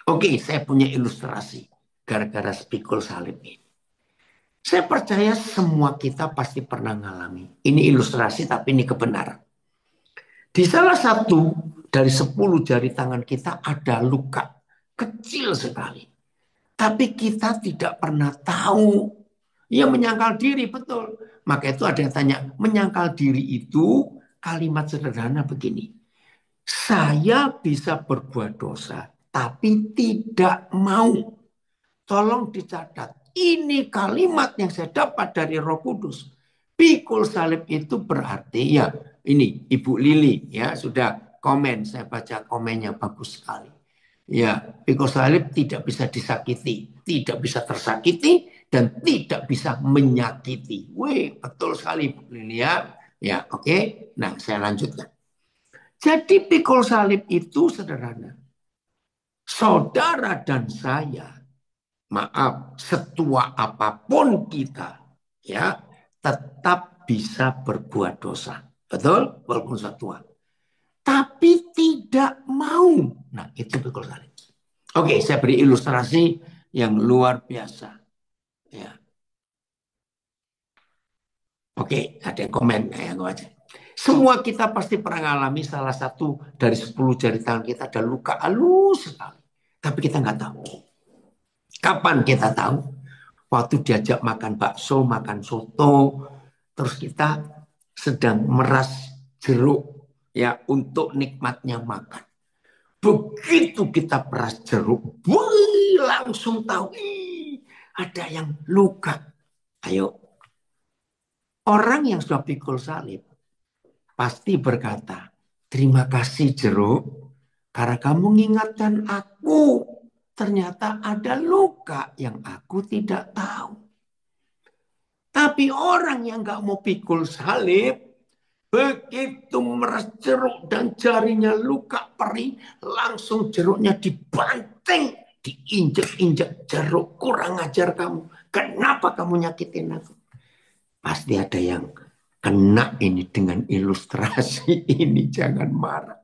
Oke, saya punya ilustrasi gara-gara spikul salib ini. Saya percaya semua kita pasti pernah ngalami. Ini ilustrasi tapi ini kebenaran. Di salah satu dari 10 jari tangan kita ada luka kecil sekali. Tapi kita tidak pernah tahu. Ya menyangkal diri, betul. Maka itu ada yang tanya, menyangkal diri itu kalimat sederhana begini. Saya bisa berbuat dosa, tapi tidak mau. Tolong dicatat. Ini kalimat yang saya dapat dari Roh Kudus. Pikul salib itu berarti ya ini Ibu Lili ya sudah komen, saya baca komennya bagus sekali. Ya, pikul salib tidak bisa disakiti, tidak bisa tersakiti dan tidak bisa menyakiti. Wih, betul sekali Bu Lili ya. Ya, oke. Nah, saya lanjutkan. Jadi pikul salib itu sederhana. Saudara dan saya, maaf, setua apapun kita, ya, tetap bisa berbuat dosa. Betul? Walaupun setua. Tapi tidak mau. Nah, itu pikul salib. Oke, saya beri ilustrasi yang luar biasa. Ya. Oke, ada yang komen. Yang aja. Semua kita pasti pernah mengalami salah satu dari 10 jari tangan kita ada luka halus sekali. Tapi kita nggak tahu. Kapan kita tahu? Waktu diajak makan bakso, makan soto, terus kita sedang meras jeruk ya untuk nikmatnya makan. Begitu kita peras jeruk, langsung tahu ada yang luka. Ayo, orang yang sudah pikul salib pasti berkata, terima kasih jeruk, karena kamu mengingatkan aku. Ternyata ada luka yang aku tidak tahu. Tapi orang yang nggak mau pikul salib, begitu meras jeruk dan jarinya luka perih, langsung jeruknya dibanting, diinjek-injek jeruk. Kurang ajar kamu. Kenapa kamu nyakitin aku? Pasti ada yang kena ini dengan ilustrasi ini. Jangan marah.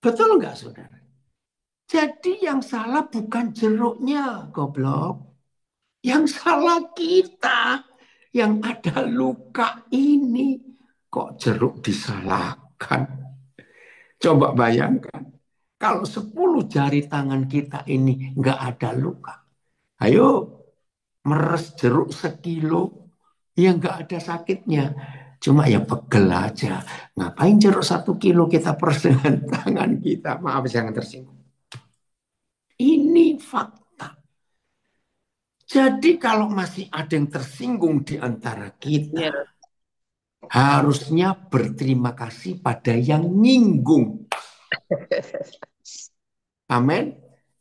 Betul nggak saudara? Jadi yang salah bukan jeruknya, goblok. Yang salah kita. Yang ada luka ini. Kok jeruk disalahkan? Coba bayangkan. Kalau 10 jari tangan kita ini nggak ada luka. Ayo meres jeruk sekilo. Ya nggak ada sakitnya. Cuma ya pegel aja. Ngapain jeruk 1 kilo kita peres dengan tangan kita? Maaf jangan tersinggung. Ini fakta. Jadi kalau masih ada yang tersinggung di antara kita, harusnya berterima kasih pada yang nyinggung. Amin.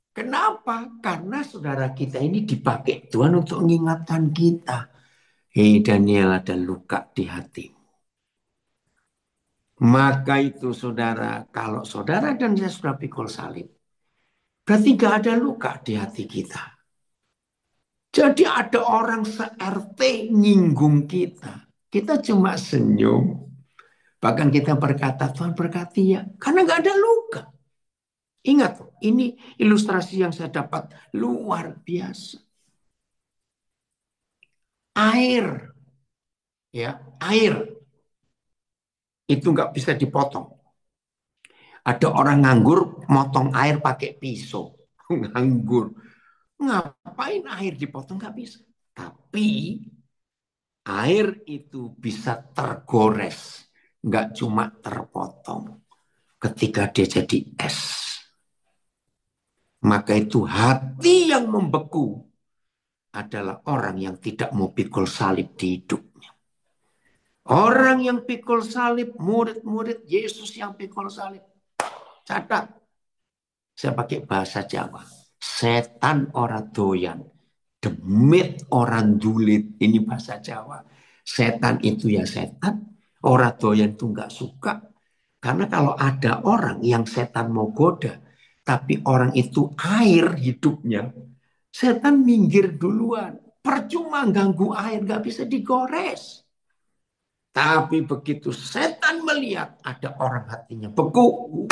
Kenapa? Karena saudara kita ini dipakai Tuhan untuk mengingatkan kita. Hei Daniel, ada luka di hatimu. Maka itu saudara, kalau saudara dan saya sudah pikul salib, berarti gak ada luka di hati kita. Jadi ada orang se-RT nyinggung kita. Kita cuma senyum. Bahkan kita berkata, Tuhan berkati ya. Karena gak ada luka. Ingat, ini ilustrasi yang saya dapat luar biasa. Air. Ya, air. Itu gak bisa dipotong. Ada orang nganggur, motong air pakai pisau. Nganggur. Ngapain air dipotong? Gak bisa. Tapi air itu bisa tergores. Nggak cuma terpotong. Ketika dia jadi es. Maka itu hati yang membeku adalah orang yang tidak mau pikul salib di hidupnya. Orang yang pikul salib, murid-murid Yesus yang pikul salib. Catat. Saya pakai bahasa Jawa. Setan ora doyan. Demit orang dulit. Ini bahasa Jawa. Setan itu ya setan. Ora doyan itu nggak suka. Karena kalau ada orang yang setan mau goda. Tapi orang itu air hidupnya. Setan minggir duluan. Percuma ganggu air. Nggak bisa digores. Tapi begitu setan melihat ada orang hatinya beku.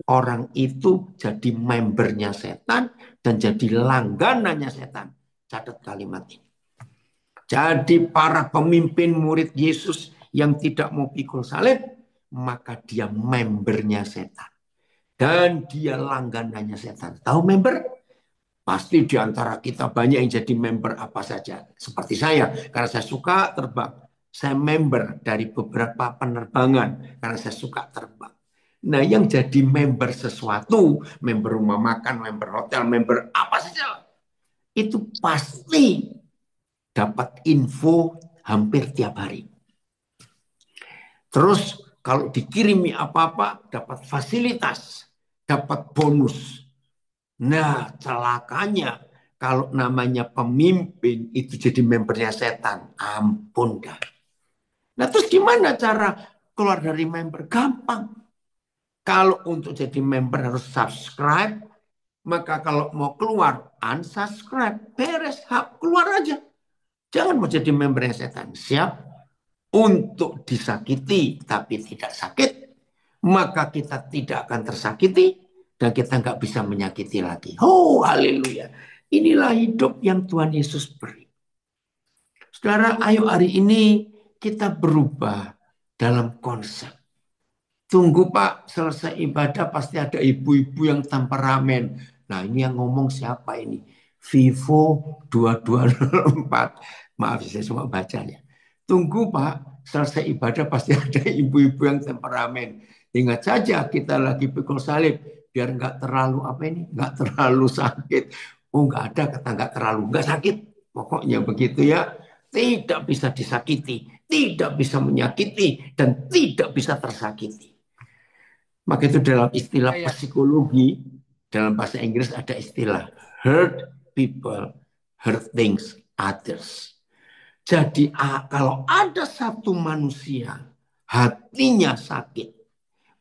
Orang itu jadi membernya setan dan jadi langganannya setan. Catat kalimat ini. Jadi para pemimpin murid Yesus yang tidak mau pikul salib, maka dia membernya setan. Dan dia langganannya setan. Tahu member? Pasti di antara kita banyak yang jadi member apa saja. Seperti saya, karena saya suka terbang. Saya member dari beberapa penerbangan, karena saya suka terbang. Nah, yang jadi member sesuatu, member rumah makan, member hotel, member apa saja, itu pasti dapat info hampir tiap hari. Terus kalau dikirimi apa-apa, dapat fasilitas, dapat bonus. Nah, celakanya kalau namanya pemimpin itu jadi membernya setan. Ampun dah. Nah, terus gimana cara keluar dari member? Gampang. Kalau untuk jadi member harus subscribe, maka kalau mau keluar unsubscribe, beres, keluar aja. Jangan mau jadi membernya setan. Siap untuk disakiti tapi tidak sakit, maka kita tidak akan tersakiti dan kita nggak bisa menyakiti lagi. Oh, haleluya. Inilah hidup yang Tuhan Yesus beri. Saudara, ayo hari ini kita berubah dalam konsep. Tunggu Pak, selesai ibadah pasti ada ibu-ibu yang temperamen. Nah, ini yang ngomong siapa ini? Vivo 2204. Maaf, saya cuma baca ya. Tunggu Pak, selesai ibadah pasti ada ibu-ibu yang temperamen. Ingat saja kita lagi pikul salib, biar nggak terlalu apa ini, nggak terlalu sakit. Oh, nggak ada kata nggak terlalu, nggak sakit. Pokoknya begitu ya. Tidak bisa disakiti, tidak bisa menyakiti, dan tidak bisa tersakiti. Maka itu dalam istilah psikologi, dalam bahasa Inggris ada istilah hurt people, hurt things others. Jadi kalau ada satu manusia hatinya sakit,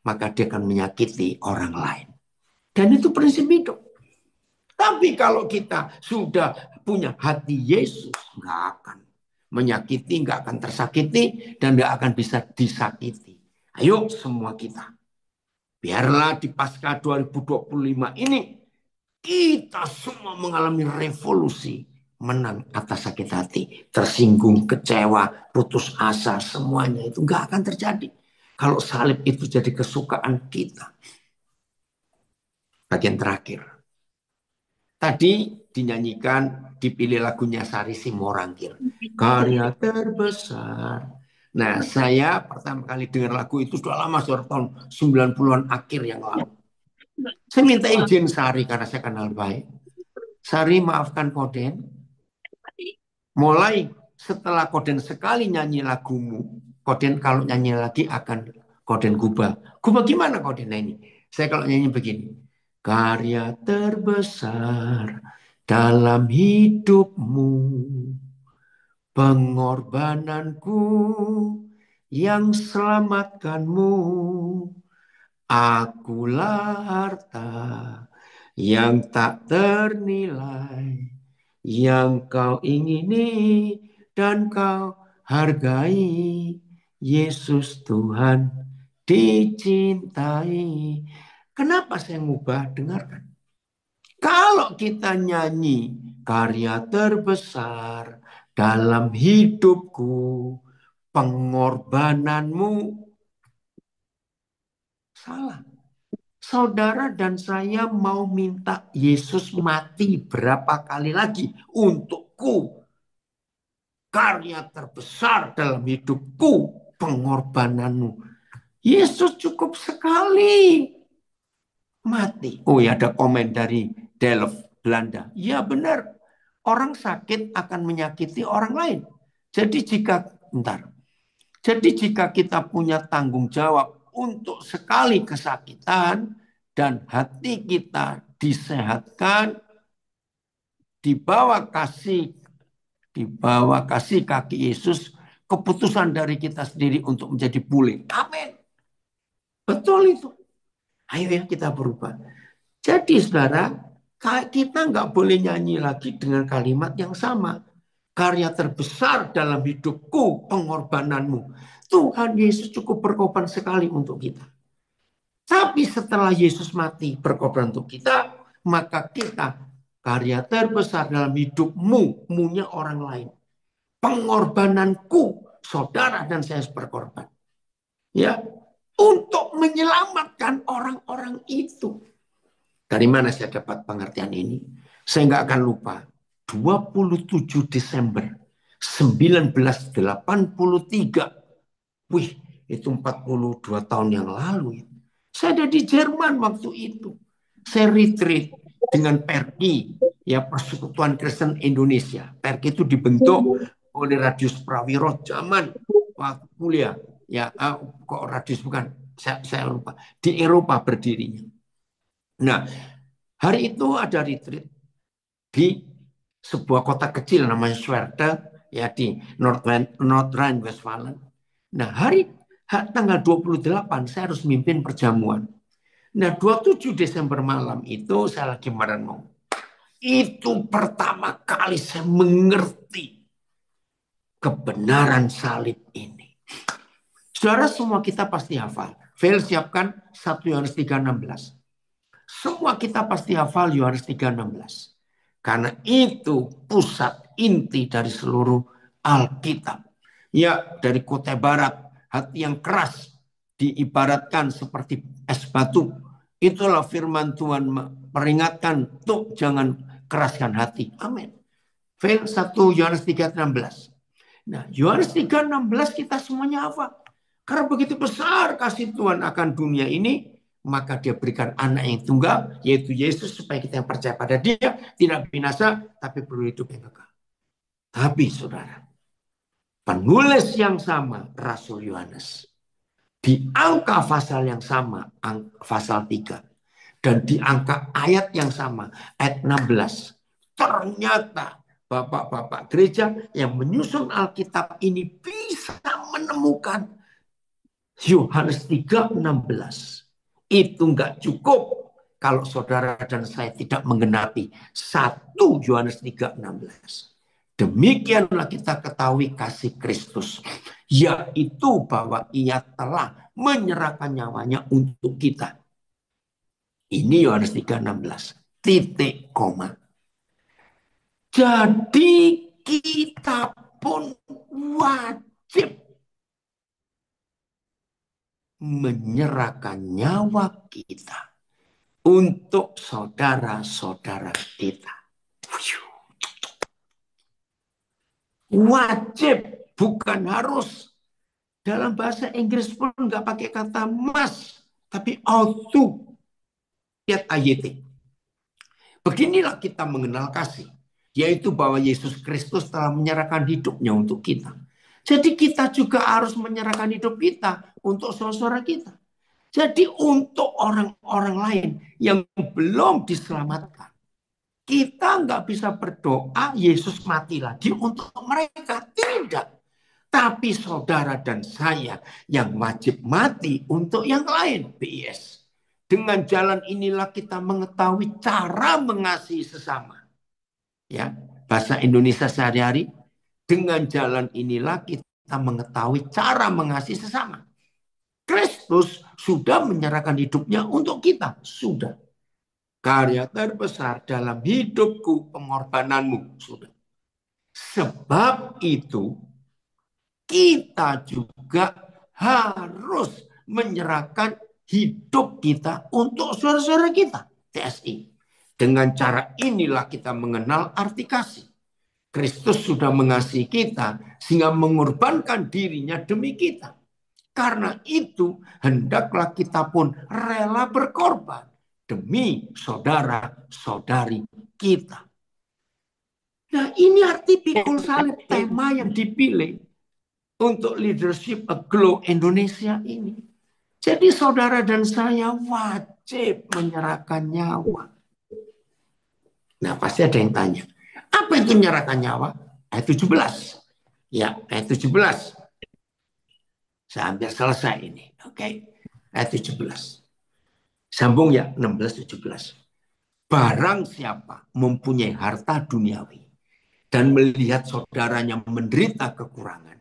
maka dia akan menyakiti orang lain. Dan itu prinsip hidup. Tapi kalau kita sudah punya hati Yesus, nggak akan menyakiti, nggak akan tersakiti, dan nggak akan bisa disakiti. Ayo semua kita. Biarlah di Paskah 2025 ini kita semua mengalami revolusi, menang atas sakit hati, tersinggung, kecewa, putus asa, semuanya itu nggak akan terjadi. Kalau salib itu jadi kesukaan kita. Bagian terakhir. Tadi dinyanyikan, dipilih lagunya Sari Simorangkir. Karya terbesar. Nah, saya pertama kali dengar lagu itu sudah lama, sudah tahun 90-an akhir yang lalu. Saya minta izin Sari karena saya kenal baik. Sari, maafkan Koden. Mulai setelah Koden sekali nyanyi lagumu, Koden kalau nyanyi lagi akan Koden gubah. Gubah gimana Koden ini? Saya kalau nyanyi begini. Karya terbesar dalam hidupmu, pengorbananku yang selamatkanmu, akulah harta yang tak ternilai, yang kau ingini dan kau hargai. Yesus Tuhan dicintai. Kenapa saya ngubah? Dengarkan. Kalau kita nyanyi karya terbesar dalam hidupku, pengorbananmu, salah. Saudara dan saya mau minta Yesus mati berapa kali lagi untukku. Karya terbesar dalam hidupku, pengorbananmu. Yesus cukup sekali mati. Oh ya, ada komen dari Delft, Belanda. Ya benar, orang sakit akan menyakiti orang lain. Jadi jika kita punya tanggung jawab untuk sekali kesakitan dan hati kita disehatkan, dibawa kasih kaki Yesus, keputusan dari kita sendiri untuk menjadi pulih. Amin. Betul itu. Ayo ya kita berubah. Jadi saudara, kita nggak boleh nyanyi lagi dengan kalimat yang sama. Karya terbesar dalam hidupku, pengorbananmu. Tuhan Yesus cukup berkorban sekali untuk kita. Tapi setelah Yesus mati berkorban untuk kita, maka kita karya terbesar dalam hidupmu, munya orang lain. Pengorbananku, saudara dan saya berkorban. Ya, untuk menyelamatkan orang-orang itu. Dari mana saya dapat pengertian ini? Saya nggak akan lupa. 27 Desember 1983. Wih, itu 42 tahun yang lalu. Saya ada di Jerman waktu itu. Saya retreat dengan PERKI, ya Persekutuan Kristen Indonesia. PERKI itu dibentuk oleh Radius Prawiro zaman waktu kuliah. Ya, kok Radius bukan? Saya lupa. Di Eropa berdirinya. Nah, hari itu ada retreat di sebuah kota kecil namanya Schwerte, ya di North Rhine-Westphalia. Nah, tanggal 28 saya harus mimpin perjamuan. Nah, 27 Desember malam itu saya lagi merenung. Itu pertama kali saya mengerti kebenaran salib ini. Saudara, semua kita pasti hafal. Fail siapkan 1 Yohanes 3:16. Semua kita pasti hafal Yohanes 3:16. Karena itu pusat inti dari seluruh Alkitab. Ya, dari Kutai Barat, hati yang keras diibaratkan seperti es batu. Itulah firman Tuhan peringatkan, tuh jangan keraskan hati. Amin. Fail 1 Yohanes 3:16. Nah, Yohanes 3:16 kita semuanya hafal. Karena begitu besar kasih Tuhan akan dunia ini, maka dia berikan anak yang tunggal, yaitu Yesus, supaya kita yang percaya pada dia tidak binasa, tapi berhidup yang kekal. Tapi saudara, penulis yang sama, Rasul Yohanes, di angka pasal yang sama, pasal 3, dan di angka ayat yang sama, ayat 16, ternyata bapak-bapak gereja yang menyusun Alkitab ini bisa menemukan Yohanes 3:16. Itu enggak cukup kalau saudara dan saya tidak menggenapi 1 Yohanes 3:16. Demikianlah kita ketahui kasih Kristus, yaitu bahwa ia telah menyerahkan nyawanya untuk kita. Ini Yohanes 3:16. Titik koma. Jadi kita pun wajib menyerahkan nyawa kita untuk saudara-saudara kita. Wajib, bukan harus. Dalam bahasa Inggris pun nggak pakai kata must, tapi ought to. Lihat ayat. Beginilah kita mengenal kasih, yaitu bahwa Yesus Kristus telah menyerahkan hidupnya untuk kita. Jadi kita juga harus menyerahkan hidup kita untuk saudara kita. Jadi untuk orang-orang lain yang belum diselamatkan, kita nggak bisa berdoa Yesus mati lagi untuk mereka. Tidak. Tapi saudara dan saya yang wajib mati untuk yang lain. BIS. Dengan jalan inilah kita mengetahui cara mengasihi sesama. Ya, bahasa Indonesia sehari-hari. Dengan jalan inilah kita mengetahui cara mengasihi sesama. Kristus sudah menyerahkan hidupnya untuk kita. Sudah. Karya terbesar dalam hidupku, pengorbananmu. Sudah. Sebab itu, kita juga harus menyerahkan hidup kita untuk saudara-saudara kita. TSI. Dengan cara inilah kita mengenal arti kasih. Kristus sudah mengasihi kita sehingga mengorbankan dirinya demi kita. Karena itu, hendaklah kita pun rela berkorban demi saudara-saudari kita. Nah, ini arti pikul salib, tema yang dipilih untuk leadership Aglo Indonesia ini. Jadi saudara dan saya wajib menyerahkan nyawa. Nah, pasti ada yang tanya, apa itu menyerahkan nyawa? Ayat 17. Ya, ayat 17. Saya hampir selesai ini. Oke. Ayat 17. Sambung ya, 16-17. Barang siapa mempunyai harta duniawi dan melihat saudaranya menderita kekurangan,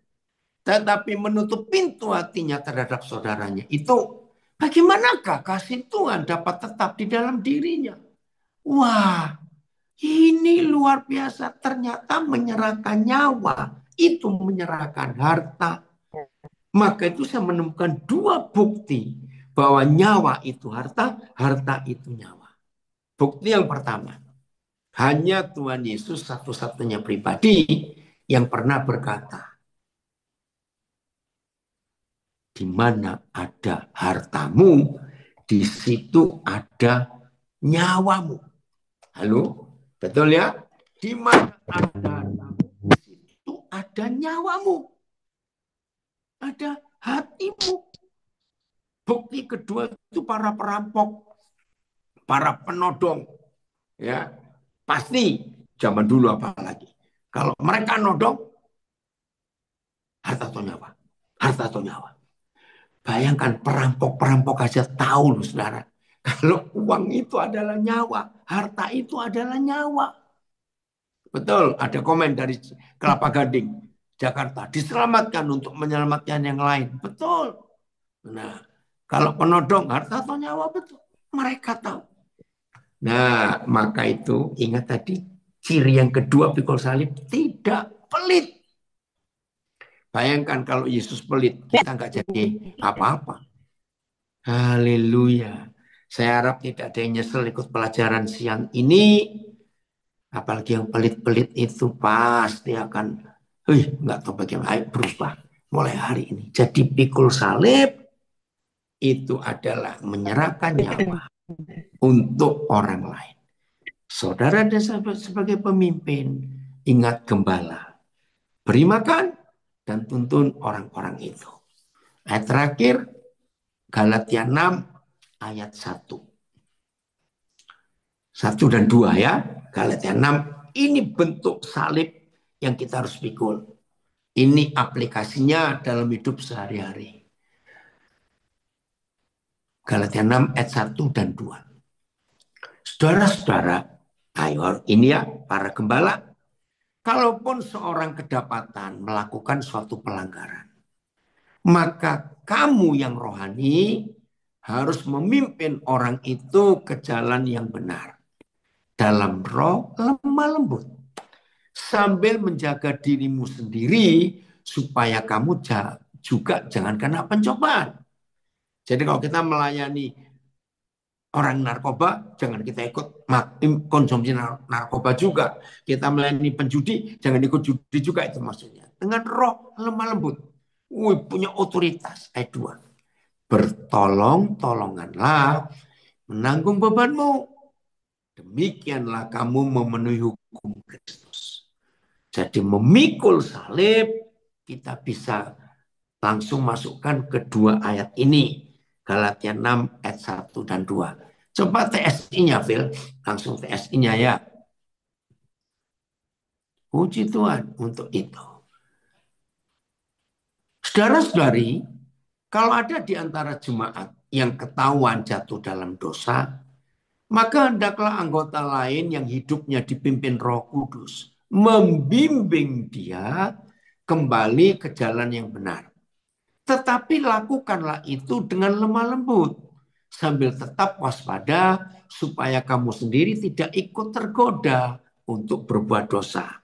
tetapi menutup pintu hatinya terhadap saudaranya, itu Bagaimanakah kasih Tuhan dapat tetap di dalam dirinya? Wah, ini luar biasa. Ternyata menyerahkan nyawa itu menyerahkan harta. Maka itu saya menemukan dua bukti bahwa nyawa itu harta, harta itu nyawa. Bukti yang pertama, hanya Tuhan Yesus satu-satunya pribadi yang pernah berkata, di mana ada hartamu, di situ ada nyawamu. Halo, betul ya? Di mana ada hartamu, di situ ada nyawamu, ada hatimu. Bukti kedua itu para perampok, para penodong, ya pasti zaman dulu apalagi. Kalau mereka nodong, harta atau nyawa, harta atau nyawa. Bayangkan perampok-perampok aja tahu loh saudara. Kalau uang itu adalah nyawa, harta itu adalah nyawa. Betul, ada komen dari Kelapa Gading, Jakarta. Diselamatkan untuk menyelamatkan yang lain. Betul. Nah, kalau penodong harta atau nyawa betul. Mereka tahu. Nah, maka itu ingat tadi ciri yang kedua pikul salib tidak pelit. Bayangkan kalau Yesus pelit, kita nggak jadi apa-apa. Haleluya. Saya harap tidak ada yang nyesel ikut pelajaran siang ini. Apalagi yang pelit-pelit itu pasti akan, nggak tahu bagaimana, ayo berubah mulai hari ini. Jadi pikul salib itu adalah menyerahkan nyawa untuk orang lain. Saudara dan sahabat sebagai pemimpin, ingat gembala. Beri makan dan tuntun orang-orang itu. Ayat terakhir, Galatia 6 ayat 1. 1 dan 2 ya. Galatia 6, ini bentuk salib yang kita harus pikul. Ini aplikasinya dalam hidup sehari-hari. Galatia 6 ayat 1 dan 2. Saudara-saudara, ayo ini ya para gembala, kalaupun seorang kedapatan melakukan suatu pelanggaran, maka kamu yang rohani harus memimpin orang itu ke jalan yang benar. Dalam roh lemah lembut. Sambil menjaga dirimu sendiri supaya kamu juga jangan kena pencobaan. Jadi kalau kita melayani orang narkoba, jangan kita ikut konsumsi narkoba juga. Kita melayani penjudi, jangan ikut judi juga, itu maksudnya. Dengan roh lemah lembut. Punya otoritas. Ayat 2. Bertolong-tolonganlah menanggung bebanmu. Demikianlah kamu memenuhi hukum Kristus. Jadi memikul salib, kita bisa langsung masukkan kedua ayat ini. Galatia 6 ayat 1 dan 2. Coba TSI-nya, Phil. Langsung TSI-nya ya. Puji Tuhan untuk itu. Saudara-saudari, kalau ada di antara jemaat yang ketahuan jatuh dalam dosa, maka hendaklah anggota lain yang hidupnya dipimpin Roh Kudus membimbing dia kembali ke jalan yang benar. Tetapi lakukanlah itu dengan lemah lembut, sambil tetap waspada supaya kamu sendiri tidak ikut tergoda untuk berbuat dosa.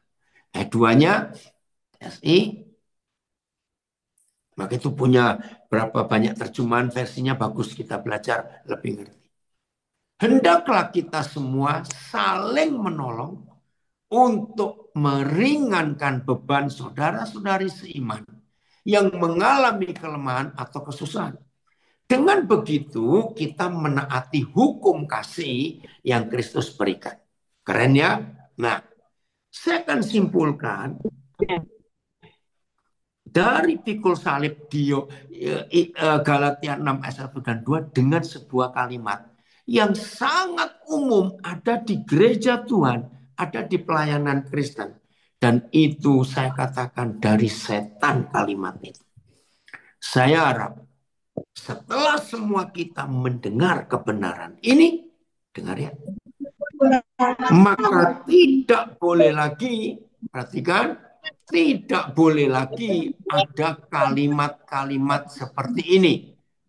Ayat 2-nya, SI, maka itu punya berapa banyak terjemahan, versinya bagus, kita belajar lebih ngerti. Hendaklah kita semua saling menolong untuk meringankan beban saudara-saudari seiman yang mengalami kelemahan atau kesusahan. Dengan begitu kita menaati hukum kasih yang Kristus berikan. Keren ya? Nah, saya akan simpulkan dari pikul salib Galatia 6 ayat 1 dan 2 dengan sebuah kalimat yang sangat umum ada di gereja Tuhan, ada di pelayanan Kristen. Dan itu saya katakan dari setan kalimat itu. Saya harap setelah semua kita mendengar kebenaran ini, dengar ya, maka tidak boleh lagi, perhatikan, tidak boleh lagi ada kalimat-kalimat seperti ini.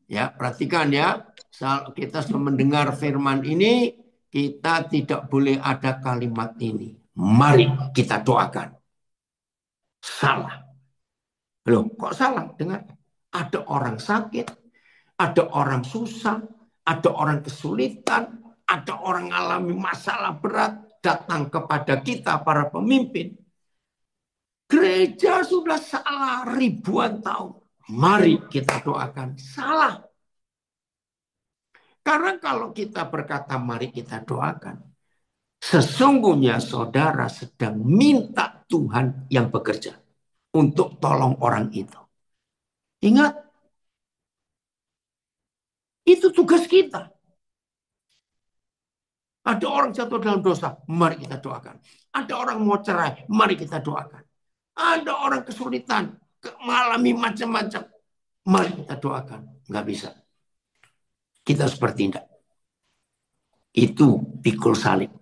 Ya, perhatikan ya. Kita sudah mendengar firman ini, kita tidak boleh ada kalimat ini. Mari kita doakan. Salah. Loh, kok salah? Dengar. Ada orang sakit, ada orang susah, ada orang kesulitan, ada orang alami masalah berat, datang kepada kita para pemimpin. Gereja sudah salah ribuan tahun. Mari kita doakan. Salah. Karena kalau kita berkata mari kita doakan, sesungguhnya saudara sedang minta Tuhan yang bekerja untuk tolong orang itu. Ingat, itu tugas kita. Ada orang jatuh dalam dosa, mari kita doakan. Ada orang mau cerai, mari kita doakan. Ada orang kesulitan, mengalami macam-macam, mari kita doakan. Nggak bisa. Kita harus bertindak. Itu pikul salib.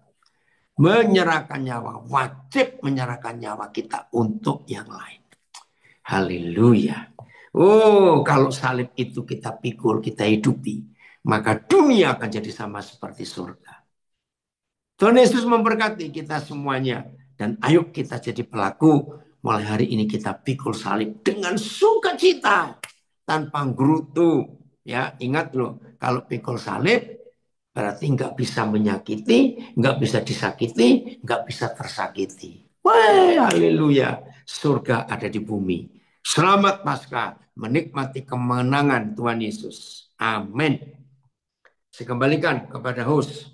Menyerahkan nyawa, wajib menyerahkan nyawa kita untuk yang lain. Haleluya. Oh, kalau salib itu kita pikul, kita hidupi, maka dunia akan jadi sama seperti surga. Tuhan Yesus memberkati kita semuanya. Dan ayo kita jadi pelaku. Mulai hari ini kita pikul salib dengan sukacita. Tanpa gerutu. Ya, ingat loh, kalau pikul salib, berarti nggak bisa menyakiti, nggak bisa disakiti, nggak bisa tersakiti. Wah, haleluya. Surga ada di bumi. Selamat Paskah, menikmati kemenangan Tuhan Yesus. Amin. Saya kembalikan kepada host.